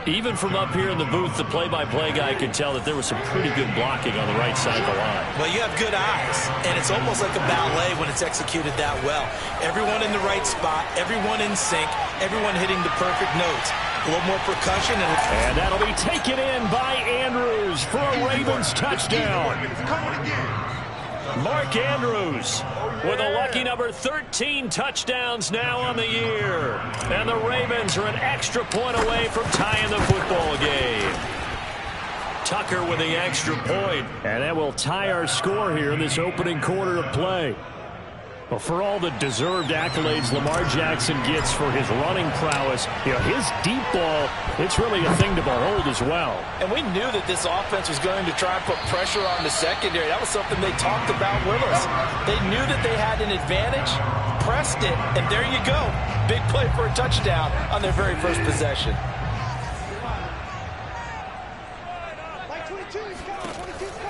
Even from up here in the booth, the play-by-play guy could tell that there was some pretty good blocking on the right side of the line. Well, you have good eyes, and it's almost like a ballet when it's executed that well. Everyone in the right spot, everyone in sync, everyone hitting the perfect notes. A little more percussion. And that'll be taken in by Andrews for a Ravens touchdown. Mark Andrews with a lucky number 13 touchdowns now on the year. And the Ravens are an extra point away from tying the football game. Tucker with the extra point. And that will tie our score here in this opening quarter of play. Well, for all the deserved accolades Lamar Jackson gets for his running prowess, his deep ball, it's really a thing to behold as well. And we knew that this offense was going to try and put pressure on the secondary. That was something they talked about with us. They knew that they had an advantage, pressed it, and there you go. Big play for a touchdown on their very first possession.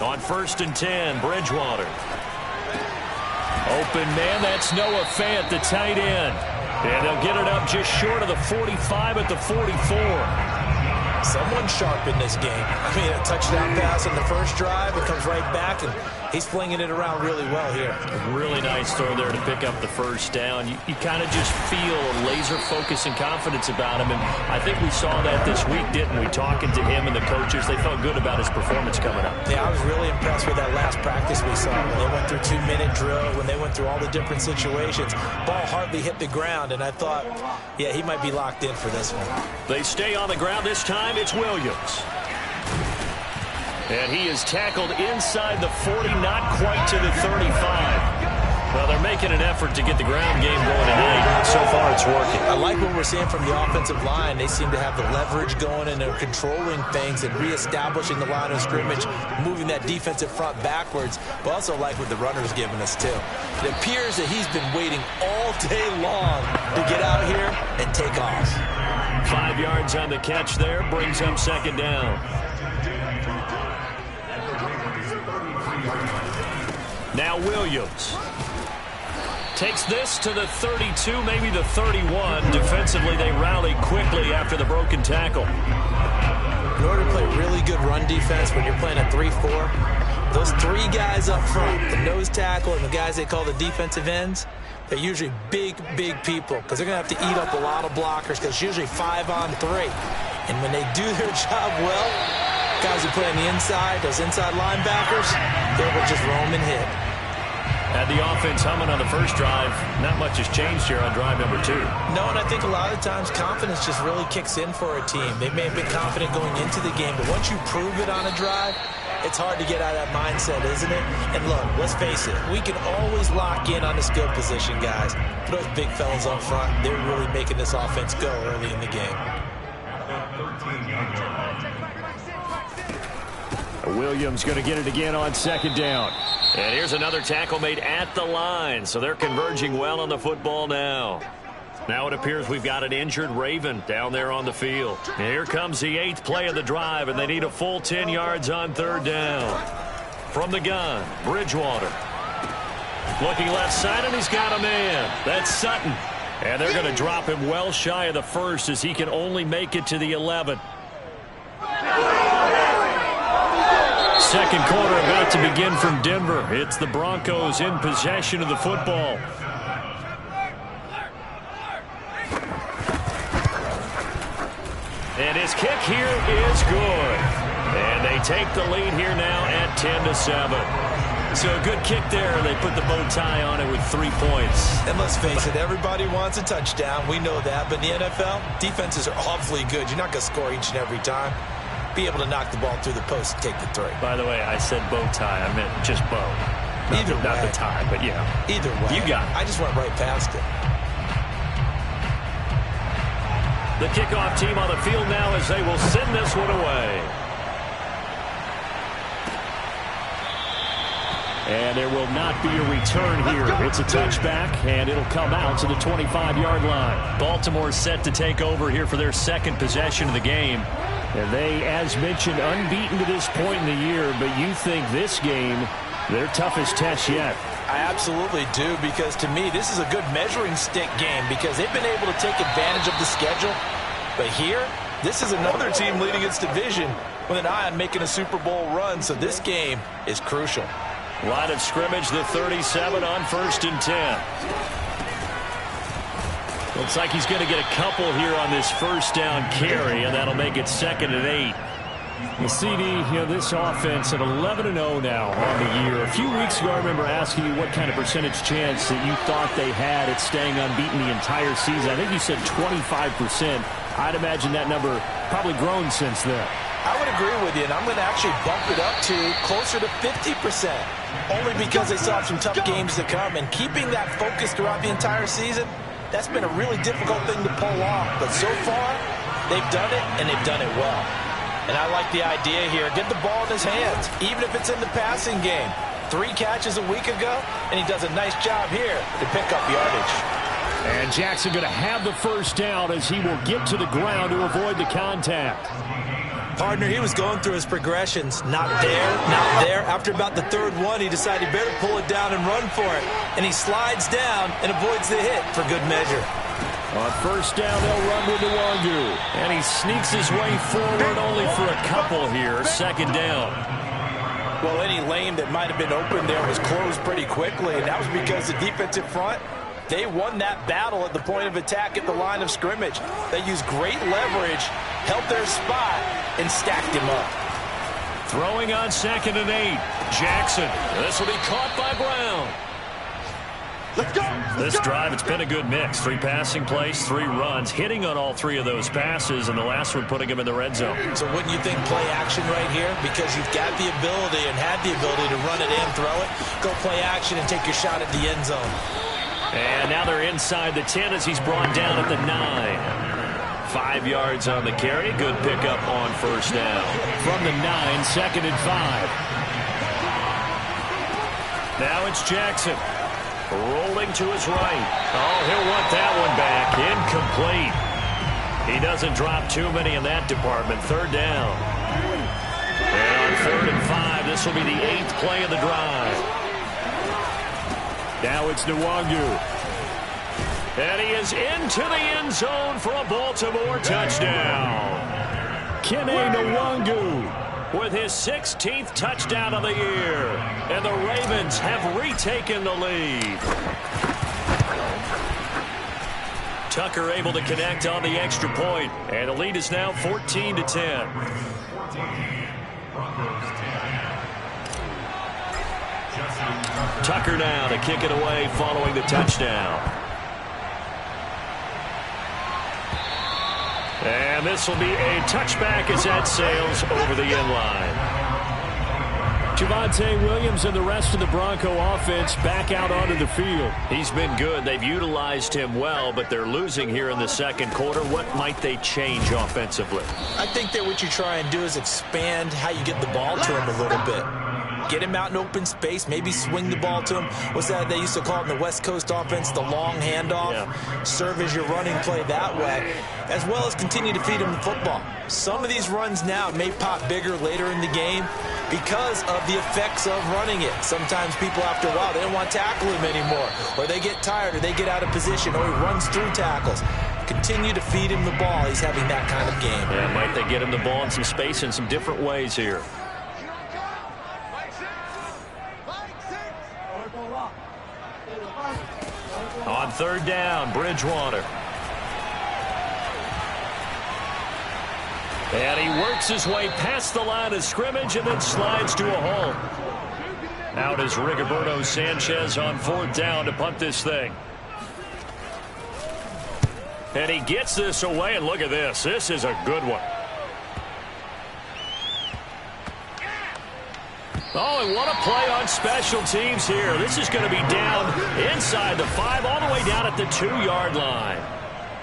On 1st and 10, Bridgewater. Open man, that's Noah Fant, the tight end. And they'll get it up just short of the 45 at the 44. Someone sharp in this game. I mean, a touchdown pass on the first drive. It comes right back, and he's flinging it around really well here. A really nice throw there to pick up the first down. You kind of just feel a laser focus and confidence about him, and I think we saw that this week, didn't we? Talking to him and the coaches, they felt good about his performance coming up. Yeah, I was really impressed with that last practice we saw. When they went through 2-minute drill, when they went through all the different situations, ball hardly hit the ground, and I thought, yeah, he might be locked in for this one. They stay on the ground this time. It's Williams. And he is tackled inside the 40, not quite to the 35. Well, they're making an effort to get the ground game going tonight. So far, it's working. I like what we're seeing from the offensive line. They seem to have the leverage going, and they're controlling things and reestablishing the line of scrimmage, moving that defensive front backwards. But also like what the runner's giving us, too. It appears that he's been waiting all day long to get out here and take off. 5 yards on the catch there, brings him 2nd down. Now Williams takes this to the 32, maybe the 31. Defensively, they rally quickly after the broken tackle. In order to play really good run defense when you're playing a 3-4, those 3 guys up front, the nose tackle and the guys they call the defensive ends, they're usually big, big people because they're going to have to eat up a lot of blockers because it's usually 5-on-3. And when they do their job well, guys who play on the inside, those inside linebackers, they will just roam and hit. Had the offense humming on the first drive. Not much has changed here on drive number 2. No, and I think a lot of times confidence just really kicks in for a team. They may have been confident going into the game, but once you prove it on a drive, it's hard to get out of that mindset, isn't it? And look, let's face it, we can always lock in on the skill position, guys. But those big fellas up front, they're really making this offense go early in the game. Williams going to get it again on 2nd down. And here's another tackle made at the line, so they're converging well on the football now. Now it appears we've got an injured Raven down there on the field. And here comes the 8th play of the drive, and they need a full 10 yards on 3rd down. From the gun, Bridgewater. Looking left side, and he's got a man. That's Sutton. And they're going to drop him well shy of the 1st as he can only make it to the 11. Second quarter about to begin from Denver. It's the Broncos in possession of the football. And his kick here is good. And they take the lead here now at 10-7. So a good kick there. They put the bow tie on it with 3 points. And let's face it, everybody wants a touchdown. We know that. But in the NFL, defenses are awfully good. You're not going to score each and every time. Be able to knock the ball through the post and take the 3. By the way, I said bow tie. I meant just bow. Not the tie, but yeah. Either way. You got it. I just went right past it. The kickoff team on the field now as they will send this one away. And there will not be a return here. It's a touchback, and it'll come out to the 25-yard line. Baltimore set to take over here for their 2nd possession of the game. And they, as mentioned, unbeaten to this point in the year, but you think this game, their toughest test yet. I absolutely do, because to me, this is a good measuring stick game because they've been able to take advantage of the schedule. But here, this is another team leading its division with an eye on making a Super Bowl run, so this game is crucial. Line of scrimmage, the 37 on 1st and 10. Looks like he's going to get a couple here on this 1st down carry, and that'll make it 2nd and 8. The CD, this offense at 11-0 now on the year. A few weeks ago, I remember asking you what kind of percentage chance that you thought they had at staying unbeaten the entire season. I think you said 25%. I'd imagine that number probably grown since then. I would agree with you, and I'm going to actually bump it up to closer to 50%, only because they still have some tough games to come. And keeping that focus throughout the entire season, that's been a really difficult thing to pull off. But so far, they've done it, and they've done it well. And I like the idea here. Get the ball in his hands, even if it's in the passing game. 3 catches a week ago, and he does a nice job here to pick up yardage. And Jackson going to have the first down as he will get to the ground to avoid the contact. Partner, he was going through his progressions. Not there, not there. After about the 3rd one, he decided he better pull it down and run for it. And he slides down and avoids the hit for good measure. On first down, they'll run with Nwangu. And he sneaks his way forward only for a couple here. 2nd down. Well, any lane that might have been open there was closed pretty quickly. And that was because the defensive front, they won that battle at the point of attack at the line of scrimmage. They used great leverage, held their spot, and stacked him up. Throwing on 2nd and 8. Jackson. This will be caught by Brown. Let's go. This drive, it's been a good mix. 3 passing plays, 3 runs, hitting on all 3 of those passes, and the last one putting him in the red zone. So wouldn't you think play action right here? Because you've got the ability and had the ability to run it and throw it. Go play action and take your shot at the end zone. And now they're inside the 10 as he's brought down at the 9. 5 yards on the carry. Good pickup on first down. From the 9, 2nd and 5. Now it's Jackson. Rolling to his right. Oh, he'll want that one back. Incomplete. He doesn't drop too many in that department. 3rd down. And on 3rd and 5, this will be the 8th play of the drive. Now it's Nwangu. And he is into the end zone for a Baltimore touchdown. Kene Nwangu with his 16th touchdown of the year. And the Ravens have retaken the lead. Tucker able to connect on the extra point. And the lead is now 14-10. Tucker now to kick it away following the touchdown. And this will be a touchback as that sails over the end line. Javonte Williams and the rest of the Bronco offense back out onto the field. He's been good. They've utilized him well, but they're losing here in the 2nd quarter. What might they change offensively? I think that what you try and do is expand how you get the ball to him a little bit. Get him out in open space, maybe swing the ball to him. What's that they used to call it in the West Coast offense, the long handoff? Yeah. Serve as your running play that way, as well as continue to feed him the football. Some of these runs now may pop bigger later in the game because of the effects of running it. Sometimes people, after a while, they don't want to tackle him anymore, or they get tired, or they get out of position, or he runs through tackles. Continue to feed him the ball. He's having that kind of game. Yeah, might they get him the ball in some space in some different ways here? On 3rd down, Bridgewater. And he works his way past the line of scrimmage and then slides to a halt. Out is Rigoberto Sanchez on 4th down to punt this thing. And he gets this away, and look at this. This is a good one. Oh, and what a play on special teams here. This is going to be down inside the 5, all the way down at the 2-yard line.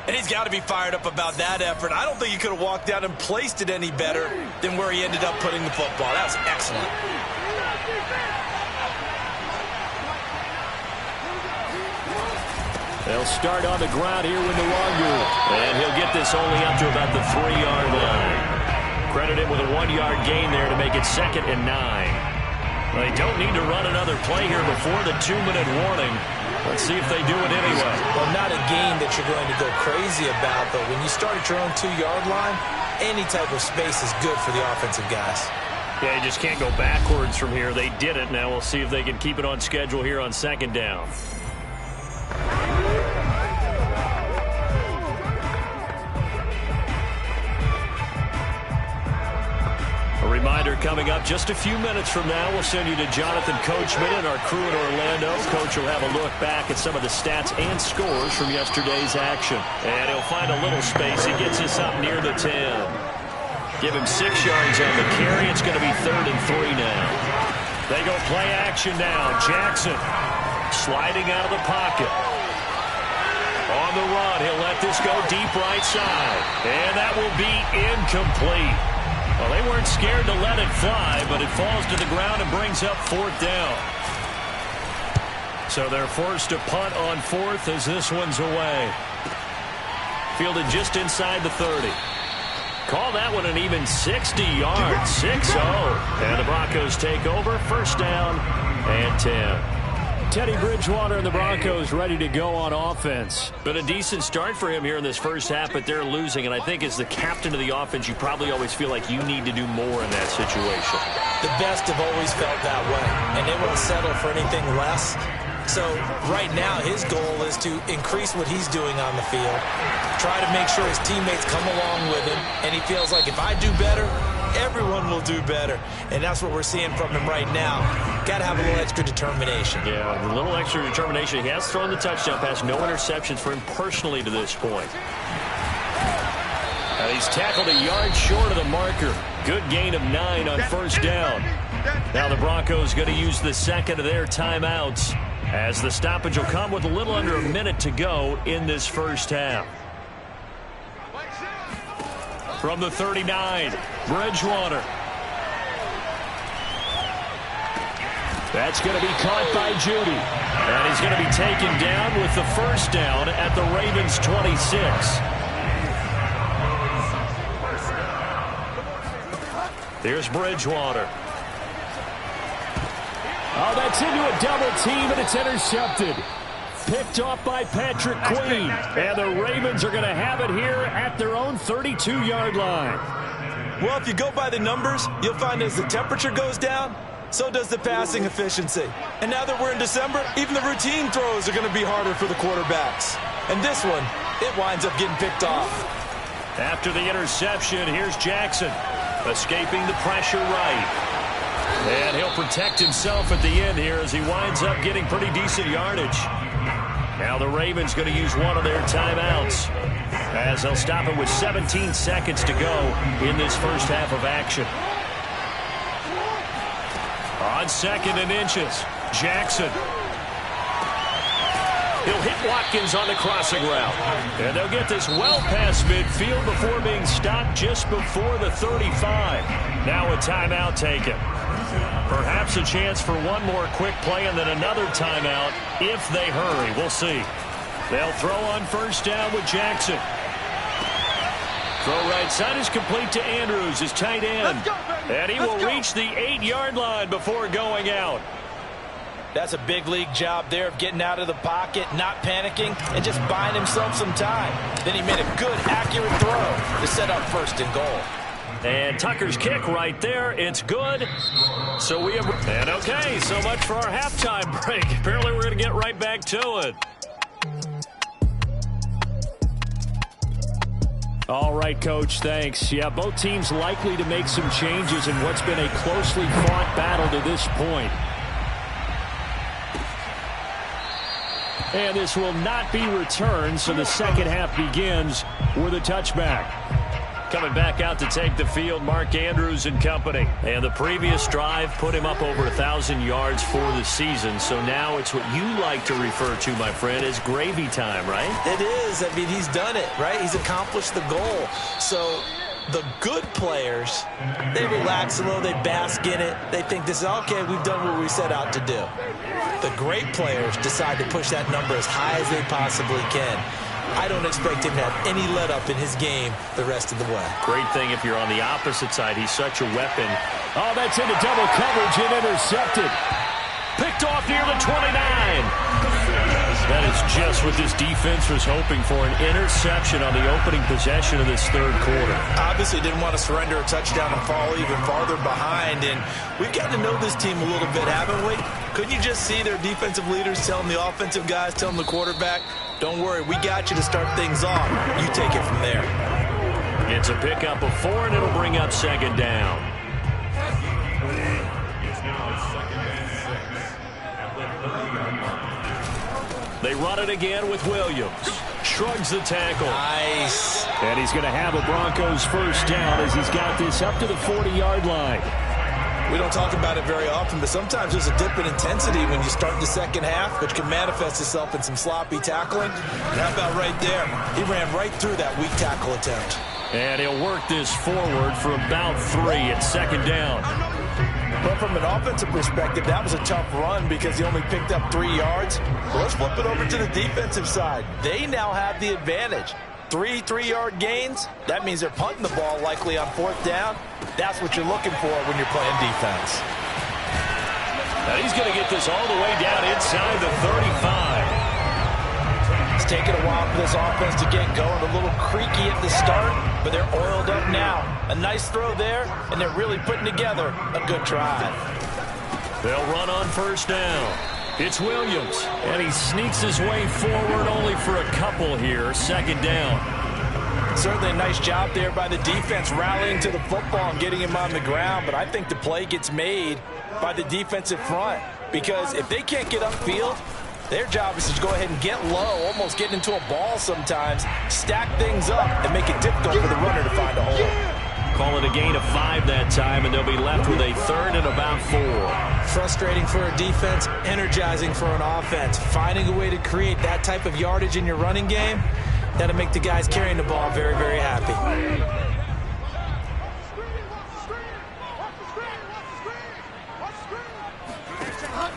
And he's got to be fired up about that effort. I don't think he could have walked down and placed it any better than where he ended up putting the football. That was excellent. They'll start on the ground here with Nwangu. And he'll get this only up to about the 3-yard line. Credit him with a 1-yard gain there to make it 2nd and 9. They don't need to run another play here before the 2-minute warning. Let's see if they do it anyway. Well, not a game that you're going to go crazy about, but when you start at your own 2-yard line, any type of space is good for the offensive guys. Yeah, you just can't go backwards from here. They did it. Now we'll see if they can keep it on schedule here on 2nd down. Reminder coming up just a few minutes from now. We'll send you to Jonathan Coachman and our crew in Orlando. Coach will have a look back at some of the stats and scores from yesterday's action. And he'll find a little space. He gets us up near the 10. Give him 6 yards on the carry. It's going to be 3rd and 3 now. They go play action now. Jackson sliding out of the pocket. On the run, he'll let this go deep right side. And that will be incomplete. Well, they weren't scared to let it fly, but it falls to the ground and brings up 4th down. So they're forced to punt on 4th as this one's away. Fielded just inside the 30. Call that one an even 60 yards, 6-0. And the Broncos take over, 1st down and 10. Teddy Bridgewater and the Broncos ready to go on offense. Been a decent start for him here in this first half, but they're losing. And I think as the captain of the offense, you probably always feel like you need to do more in that situation. The best have always felt that way, and they won't settle for anything less. So right now his goal is to increase what he's doing on the field, try to make sure his teammates come along with him, and he feels like if I do better, everyone will do better. And that's what we're seeing from him right now. Got to have a little extra determination. Yeah, a little extra determination. He has thrown the touchdown pass. No interceptions for him personally to this point. He's tackled a yard short of the marker. Good gain of 9 on 1st down. Now the Broncos going to use the second of their timeouts as the stoppage will come with a little under a minute to go in this first half. From the 39, Bridgewater. That's going to be caught by Judy. And he's going to be taken down with the 1st down at the Ravens' 26. Here's Bridgewater. Oh, that's into a double team, and it's intercepted. Picked off by Patrick Queen. And the Ravens are going to have it here at their own 32-yard line. Well, if you go by the numbers, you'll find as the temperature goes down, so does the passing efficiency. And now that we're in December, even the routine throws are going to be harder for the quarterbacks. And this one, it winds up getting picked off. After the interception, here's Jackson, escaping the pressure right. And he'll protect himself at the end here as he winds up getting pretty decent yardage. Now the Ravens going to use one of their timeouts as they'll stop it with 17 seconds to go in this first half of action. On 2nd and inches, Jackson. He'll hit Watkins on the crossing route. And they'll get this well past midfield before being stopped just before the 35. Now a timeout taken. Perhaps a chance for one more quick play and then another timeout if they hurry. We'll see. They'll throw on 1st down with Jackson. Throw right side is complete to Andrews, his tight end. And he will reach the 8-yard line before going out. That's a big league job there of getting out of the pocket, not panicking, and just buying himself some time. Then he made a good, accurate throw to set up 1st and goal. And Tucker's kick right there. It's good. So we have... And okay, so much for our halftime break. Apparently we're going to get right back to it. All right, Coach, thanks. Yeah, both teams likely to make some changes in what's been a closely fought battle to this point. And this will not be returned, so the second half begins with a touchback. Coming back out to take the field, Mark Andrews and company. And the previous drive put him up over 1,000 yards for the season. So now it's what you like to refer to, my friend, as gravy time, right? It is. I mean, he's done it, right? He's accomplished the goal. So the good players, they relax a little, they bask in it. They think this is, okay, we've done what we set out to do. The great players decide to push that number as high as they possibly can. I don't expect him to have any let-up in his game the rest of the way. Great thing if you're on the opposite side. He's such a weapon. Oh, that's into double coverage and intercepted. Picked off near the 29. That is just what this defense was hoping for, an interception on the opening possession of this third quarter. Obviously didn't want to surrender a touchdown and fall even farther behind. And we've gotten to know this team a little bit, haven't we? Couldn't you just see their defensive leaders telling the offensive guys, telling the quarterback, don't worry, we got you to start things off. You take it from there. It's a pickup of 4, and it'll bring up 2nd down. run it again with Williams. Shrugs the tackle. Nice. And he's going to have a Broncos first down as he's got this up to the 40-yard line. We don't talk about it very often, but sometimes there's a dip in intensity when you start the second half, which can manifest itself in some sloppy tackling. And how about right there? He ran right through that weak tackle attempt. And he'll work this forward for about 3 at second down. But from an offensive perspective, that was a tough run because he only picked up 3 yards. Well, let's flip it over to the defensive side. They now have the advantage. 3 3-yard gains. That means they're punting the ball likely on 4th down. That's what you're looking for when you're playing defense. Now he's going to get this all the way down inside the 35. It's taken a while for this offense to get going. A little creaky at the start, but they're oiled up now. A nice throw there, and they're really putting together a good drive. They'll run on first down. It's Williams, and he sneaks his way forward only for a couple here. Second down. Certainly a nice job there by the defense rallying to the football and getting him on the ground, but I think the play gets made by the defensive front because if they can't get upfield, their job is to go ahead and get low, almost get into a ball sometimes, stack things up, and make it difficult for the runner to find a hole. Call it a gain of 5 that time, and they'll be left with a 3rd and about 4. Frustrating for a defense, energizing for an offense. Finding a way to create that type of yardage in your running game, that'll make the guys carrying the ball very, very happy.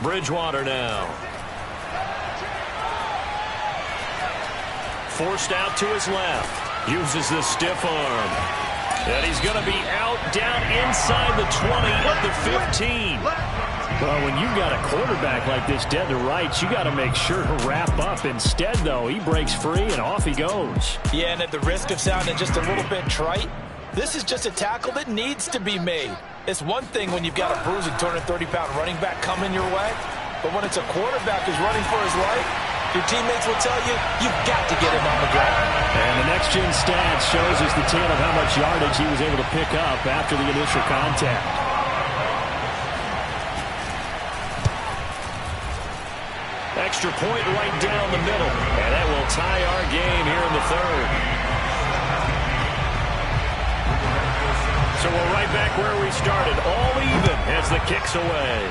Bridgewater now. Forced out to his left. Uses the stiff arm. And he's going to be out down inside the 20 at the 15. Well, when you've got a quarterback like this dead to rights, you got to make sure to wrap up. Instead, though, he breaks free and off he goes. Yeah, and at the risk of sounding just a little bit trite, this is just a tackle that needs to be made. It's one thing when you've got a bruising 230-pound running back coming your way, but when it's a quarterback who's running for his life, your teammates will tell you, you've got to get him on the ground. And the next-gen stats shows us the tale of how much yardage he was able to pick up after the initial contact. Extra point right down the middle, and that will tie our game here in the 3rd. So we're right back where we started, all even as the kick's away.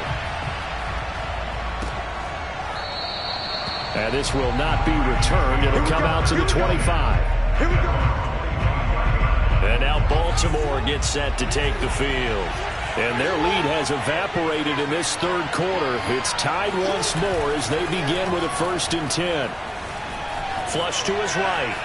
And this will not be returned. It'll come out to the 25. Here we go. And now Baltimore gets set to take the field. And their lead has evaporated in this 3rd quarter. It's tied once more as they begin with a 1st and 10. Flush to his right.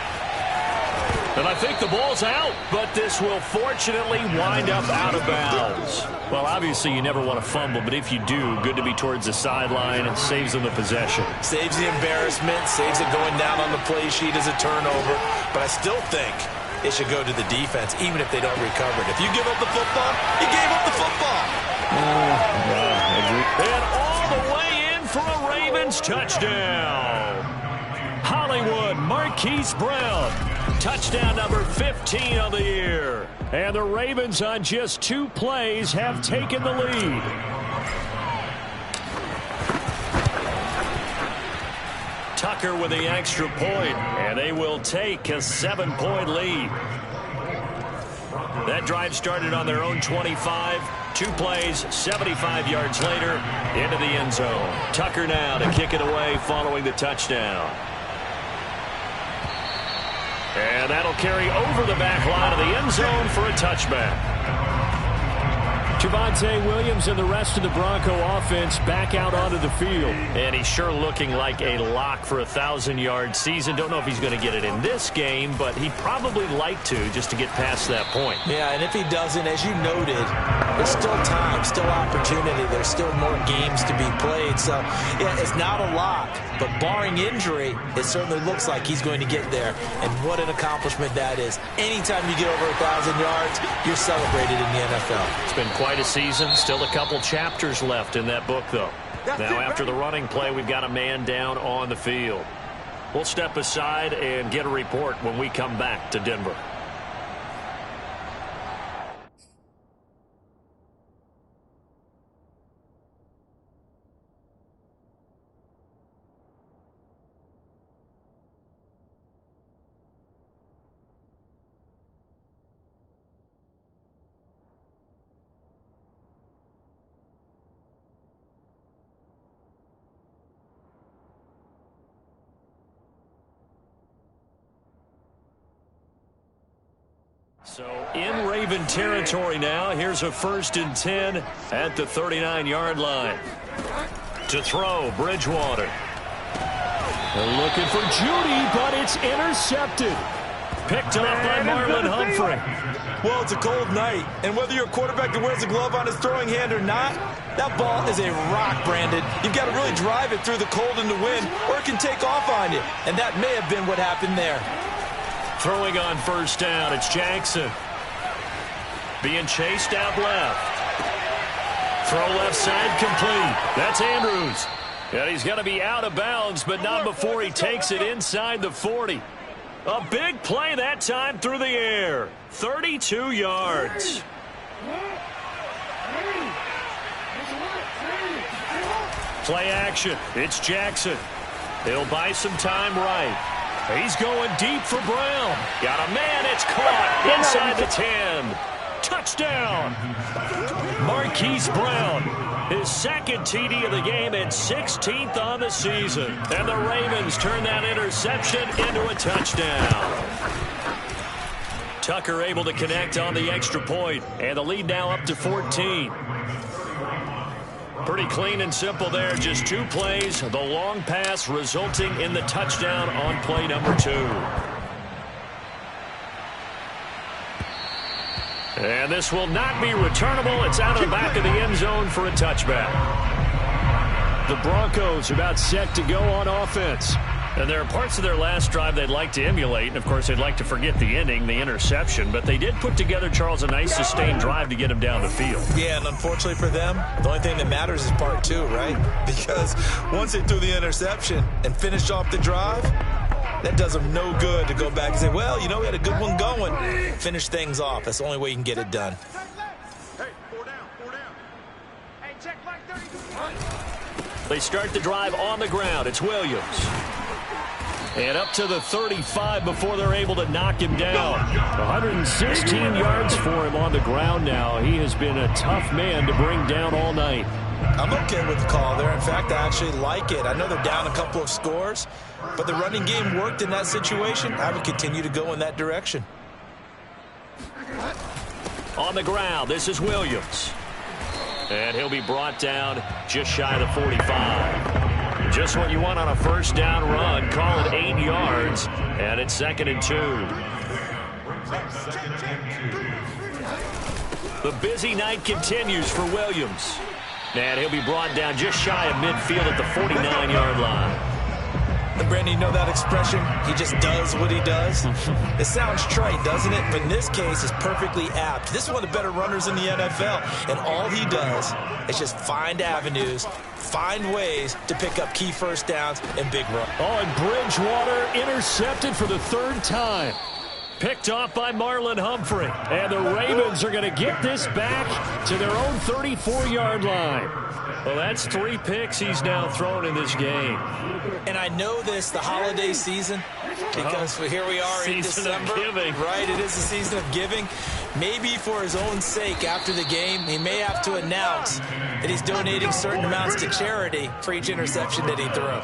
And I think the ball's out, but this will fortunately wind up out of bounds. Well, obviously you never want to fumble, but if you do, good to be towards the sideline. It saves them the possession. Saves the embarrassment, saves it going down on the play sheet as a turnover. But I still think it should go to the defense, even if they don't recover it. If you give up the football, you gave up the football. And all the way in for a Ravens touchdown. Hollywood Marquise Brown. Touchdown number 15 on the year. And the Ravens on just 2 plays have taken the lead. Tucker with the extra point, and they will take a 7-point lead. That drive started on their own 25. 2 plays, 75 yards later, into the end zone. Tucker now to kick it away following the touchdown. And that'll carry over the back line of the end zone for a touchback. Javonte Williams and the rest of the Bronco offense back out onto the field. And he's sure looking like a lock for a 1,000-yard season. Don't know if he's going to get it in this game, but he'd probably like to just to get past that point. Yeah, and if he doesn't, as you noted, there's still time, still opportunity. There's still more games to be played. So, yeah, it's not a lock, but barring injury, it certainly looks like he's going to get there. And what an accomplishment that is. Anytime you get over 1,000 yards, you're celebrated in the NFL. It's been quite a season. Still a couple chapters left in that book, though. Now, after the running play, we've got a man down on the field. We'll step aside and get a report when we come back to Denver. So in Raven territory now. Here's a 1st and 10 at the 39-yard line. To throw, Bridgewater. They're looking for Judy, but it's intercepted. Picked up by Marlon Humphrey. Well, it's a cold night, and whether you're a quarterback that wears a glove on his throwing hand or not, that ball is a rock, Brandon. You've got to really drive it through the cold and the wind, or it can take off on you, and that may have been what happened there. Throwing on 1st down, it's Jackson. Being chased out left. Throw left side complete. That's Andrews. And he's going to be out of bounds, but not before he takes it inside the 40. A big play that time through the air. 32 yards. Play action. It's Jackson. He'll buy some time right. He's going deep for Brown. Got a man. It's caught inside the 10. Touchdown. Marquise Brown. His 2nd TD of the game and 16th on the season. And the Ravens turn that interception into a touchdown. Tucker able to connect on the extra point. And the lead now up to 14. Pretty clean and simple there. Just 2 plays. The long pass resulting in the touchdown on play number 2. And this will not be returnable. It's out of the back of the end zone for a touchback. The Broncos are about set to go on offense. And there are parts of their last drive they'd like to emulate. And, of course, they'd like to forget the ending, the interception. But they did put together, Charles, a nice sustained drive to get him down the field. Yeah, and unfortunately for them, the only thing that matters is part 2, right? Because once they threw the interception and finished off the drive, that does them no good to go back and say, well, you know, we had a good one going. Finish things off. That's the only way you can get it done. Hey, 4 down, 4 down. Hey, check flag 30. They start the drive on the ground. It's Williams. And up to the 35 before they're able to knock him down. 116 yards for him on the ground now. He has been a tough man to bring down all night. I'm okay with the call there. In fact, I actually like it. I know they're down a couple of scores, but the running game worked in that situation. I would continue to go in that direction. On the ground, this is Williams. And he'll be brought down just shy of the 45. Just what you want on a 1st down run. Call it 8 yards, and it's 2nd and 2. The busy night continues for Williams. And he'll be brought down just shy of midfield at the 49-yard line. And Brandon, you know that expression? He just does what he does. It sounds trite, doesn't it? But in this case, it's perfectly apt. This is one of the better runners in the NFL. And all he does is just find avenues, find ways to pick up key 1st downs and big runs. Oh, and Bridgewater intercepted for the 3rd time. Picked off by Marlon Humphrey. And the Ravens are going to get this back to their own 34-yard line. Well, that's 3 picks he's now thrown in this game. And I know this, the holiday season, because here we are in December. Right, it is the season of giving. Maybe for his own sake, after the game, he may have to announce that he's donating certain amounts to charity for each interception that he threw.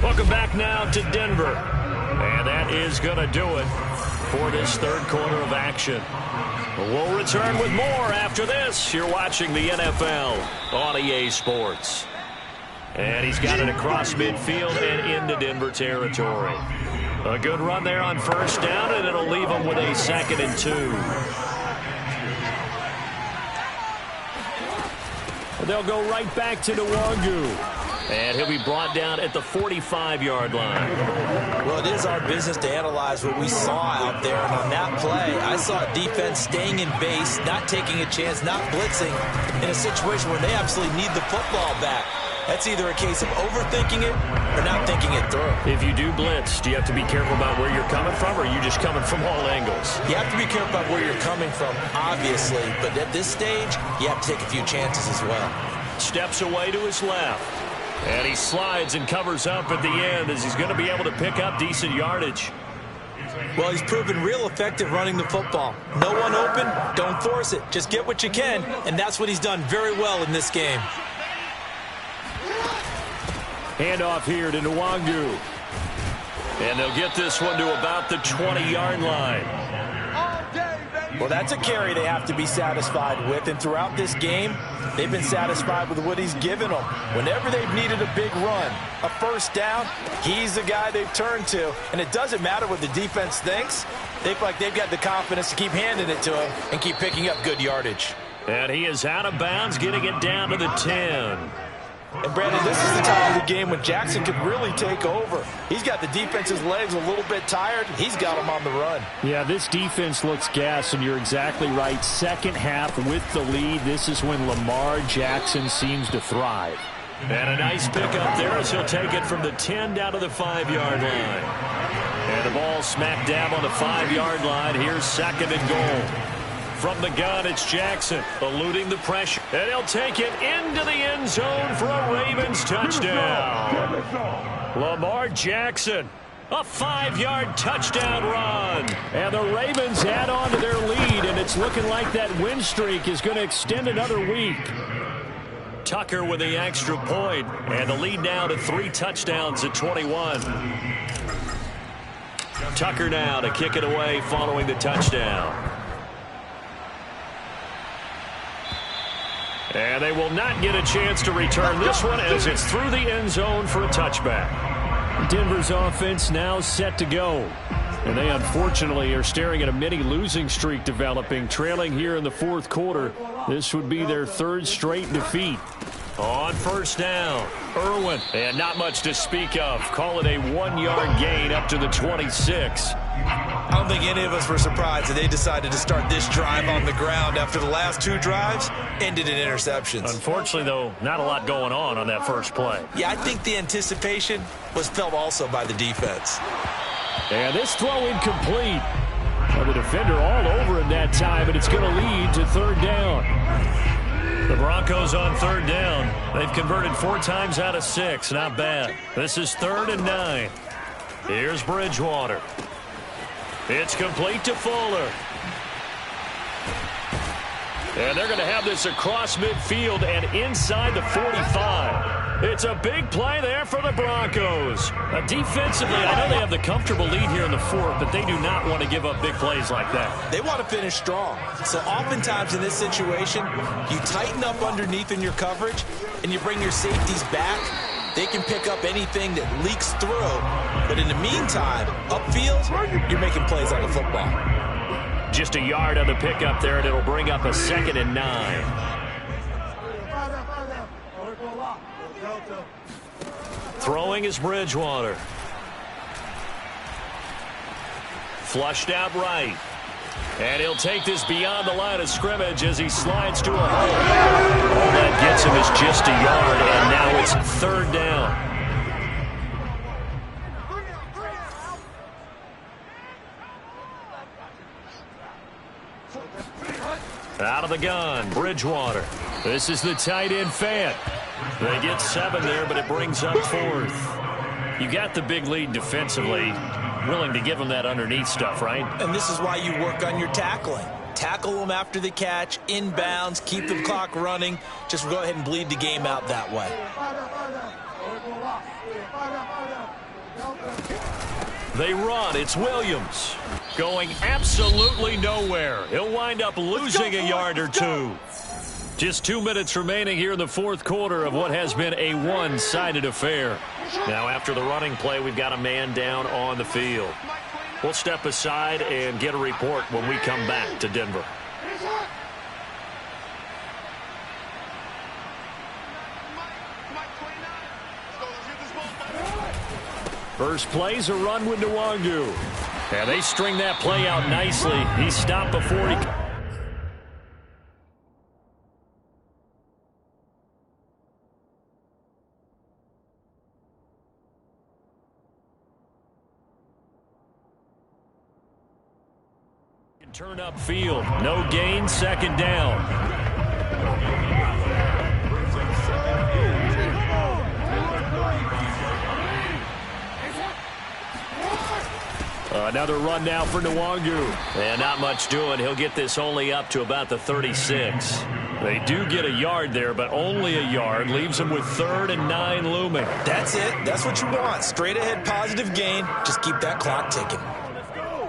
Welcome back now to Denver. And that is going to do it for this 3rd quarter of action. We'll return with more after this. You're watching the NFL on EA Sports. And he's got it across midfield and into Denver territory. A good run there on 1st down, and it'll leave him with a 2nd and 2. They'll go right back to Nwangu. And he'll be brought down at the 45-yard line. Well, it is our business to analyze what we saw out there. And on that play, I saw defense staying in base, not taking a chance, not blitzing in a situation where they absolutely need the football back. That's either a case of overthinking it or not thinking it through. If you do blitz, do you have to be careful about where you're coming from, or are you just coming from all angles? You have to be careful about where you're coming from, obviously, but at this stage, you have to take a few chances as well. Steps away to his left. And he slides and covers up at the end as he's going to be able to pick up decent yardage. Well, he's proven real effective running the football. No one open, don't force it. Just get what you can, and that's what he's done very well in this game. Handoff here to Nwangu. And they'll get this one to about the 20-yard line. Well, that's a carry they have to be satisfied with, and throughout this game, they've been satisfied with what he's given them. Whenever they've needed a big run, a first down, he's the guy they've turned to, and it doesn't matter what the defense thinks. They feel like they've got the confidence to keep handing it to him and keep picking up good yardage. And he is out of bounds, getting it down to the 10. And, Brandon, this is the time of the game when Jackson could really take over. He's got the defense's legs a little bit tired. He's got them on the run. Yeah, this defense looks gassed, and you're exactly right. Second half with the lead, this is when Lamar Jackson seems to thrive. And a nice pickup there as he'll take it from the 10 down to the 5-yard line. And the ball smack dab on the 5-yard line. Here's second and goal. From the gun, it's Jackson, eluding the pressure. And he'll take it into the end zone for a Ravens touchdown. Lamar Jackson, a 5-yard touchdown run. And the Ravens add on to their lead, and it's looking like that win streak is going to extend another week. Tucker with the extra point, and the lead now to 3 touchdowns at 21. Tucker now to kick it away following the touchdown. And they will not get a chance to return this one as it's through the end zone for a touchback. Denver's offense now set to go. And they unfortunately are staring at a mini losing streak developing, trailing here in the fourth quarter. This would be their 3rd straight defeat. On first down, Irwin, and not much to speak of. Call it a 1-yard gain up to the 26. I don't think any of us were surprised that they decided to start this drive on the ground after the last 2 drives ended in interceptions. Unfortunately, though, not a lot going on that first play. Yeah, I think the anticipation was felt also by the defense. And this throw incomplete. Well, the defender all over him that time, and it's going to lead to 3rd down. The Broncos on 3rd down. They've converted 4 times out of 6. Not bad. This is 3rd and 9. Here's Bridgewater. It's complete to Fuller. And they're going to have this across midfield and inside the 45. It's a big play there for the Broncos. Defensively, I know they have the comfortable lead here in the 4th, but they do not want to give up big plays like that. They want to finish strong. So oftentimes in this situation, you tighten up underneath in your coverage and you bring your safeties back. They can pick up anything that leaks through. But in the meantime, upfield, you're making plays on the football. Just a yard on the pickup there, and it'll bring up a 2nd and 9. Throwing is Bridgewater. Flushed out right. And he'll take this beyond the line of scrimmage as he slides to a hole. All that gets him is just a yard, and now it's 3rd down. Out of the gun, Bridgewater. This is the tight end Fant. They get 7 there, but it brings up 4th. You got the big lead defensively. Willing to give them that underneath stuff, right? And this is why you work on your tackling. Tackle them after the catch, inbounds, keep the clock running. Just go ahead and bleed the game out that way. They run. It's Williams. Going absolutely nowhere. He'll wind up losing a yard or 2. Just 2 minutes remaining here in the 4th quarter of what has been a one-sided affair. Now after the running play, we've got a man down on the field. We'll step aside and get a report when we come back to Denver. First play's a run with Nwangu. And they string that play out nicely. He stopped before he... Turn up field. No gain, second down. Another run now for Nwangu. And not much doing. He'll get this only up to about the 36. They do get a yard there, but only a yard. Leaves them with 3rd and 9 looming. That's it. That's what you want. Straight ahead positive gain. Just keep that clock ticking.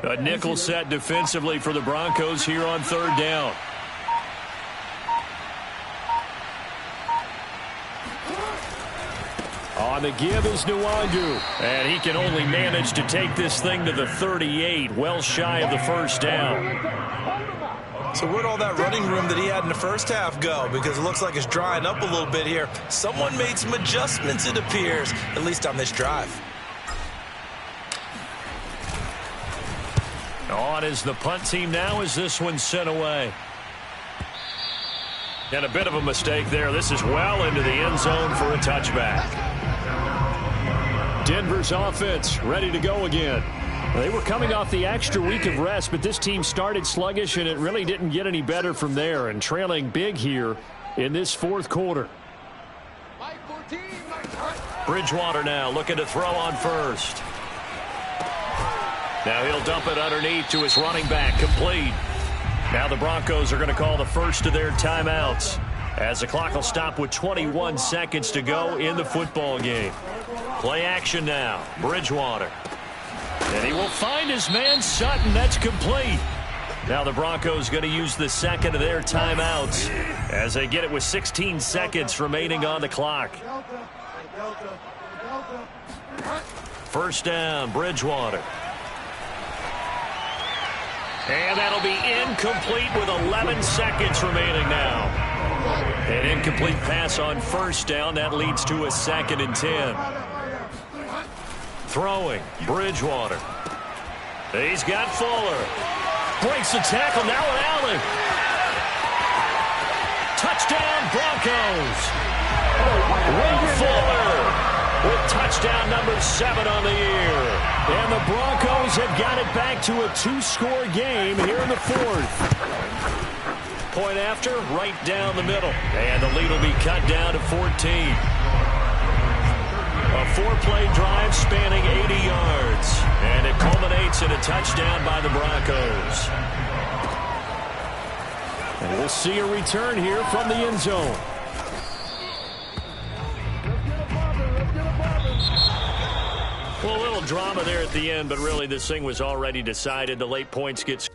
A nickel set defensively for the Broncos here on 3rd down. On the give is Nwangu. And he can only manage to take this thing to the 38, well shy of the first down. So where'd all that running room that he had in the first half go? Because it looks like it's drying up a little bit here. Someone made some adjustments, it appears, at least on this drive. On is the punt team now as this one's sent away. And a bit of a mistake there. This is well into the end zone for a touchback. Denver's offense ready to go again. They were coming off the extra week of rest, but this team started sluggish, and it really didn't get any better from there, and trailing big here in this 4th quarter. Bridgewater now looking to throw on first. Now he'll dump it underneath to his running back, complete. Now the Broncos are going to call the first of their timeouts as the clock will stop with 21 seconds to go in the football game. Play action now. Bridgewater. And he will find his man Sutton. That's complete. Now the Broncos going to use the second of their timeouts as they get it with 16 seconds remaining on the clock. First down, Bridgewater. And that'll be incomplete with 11 seconds remaining now. An incomplete pass on first down. That leads to a 2nd and 10. Throwing, Bridgewater. He's got Fuller. Breaks the tackle, now with Allen. Touchdown, Broncos. Will Fuller with touchdown number 7 on the year. And the Broncos have got it back to a 2-score game here in the 4th. Point after, right down the middle. And the lead will be cut down to 14. A 4-play drive spanning 80 yards. And it culminates in a touchdown by the Broncos. And we'll see a return here from the end zone. Well, a little drama there at the end, but really this thing was already decided. The late points get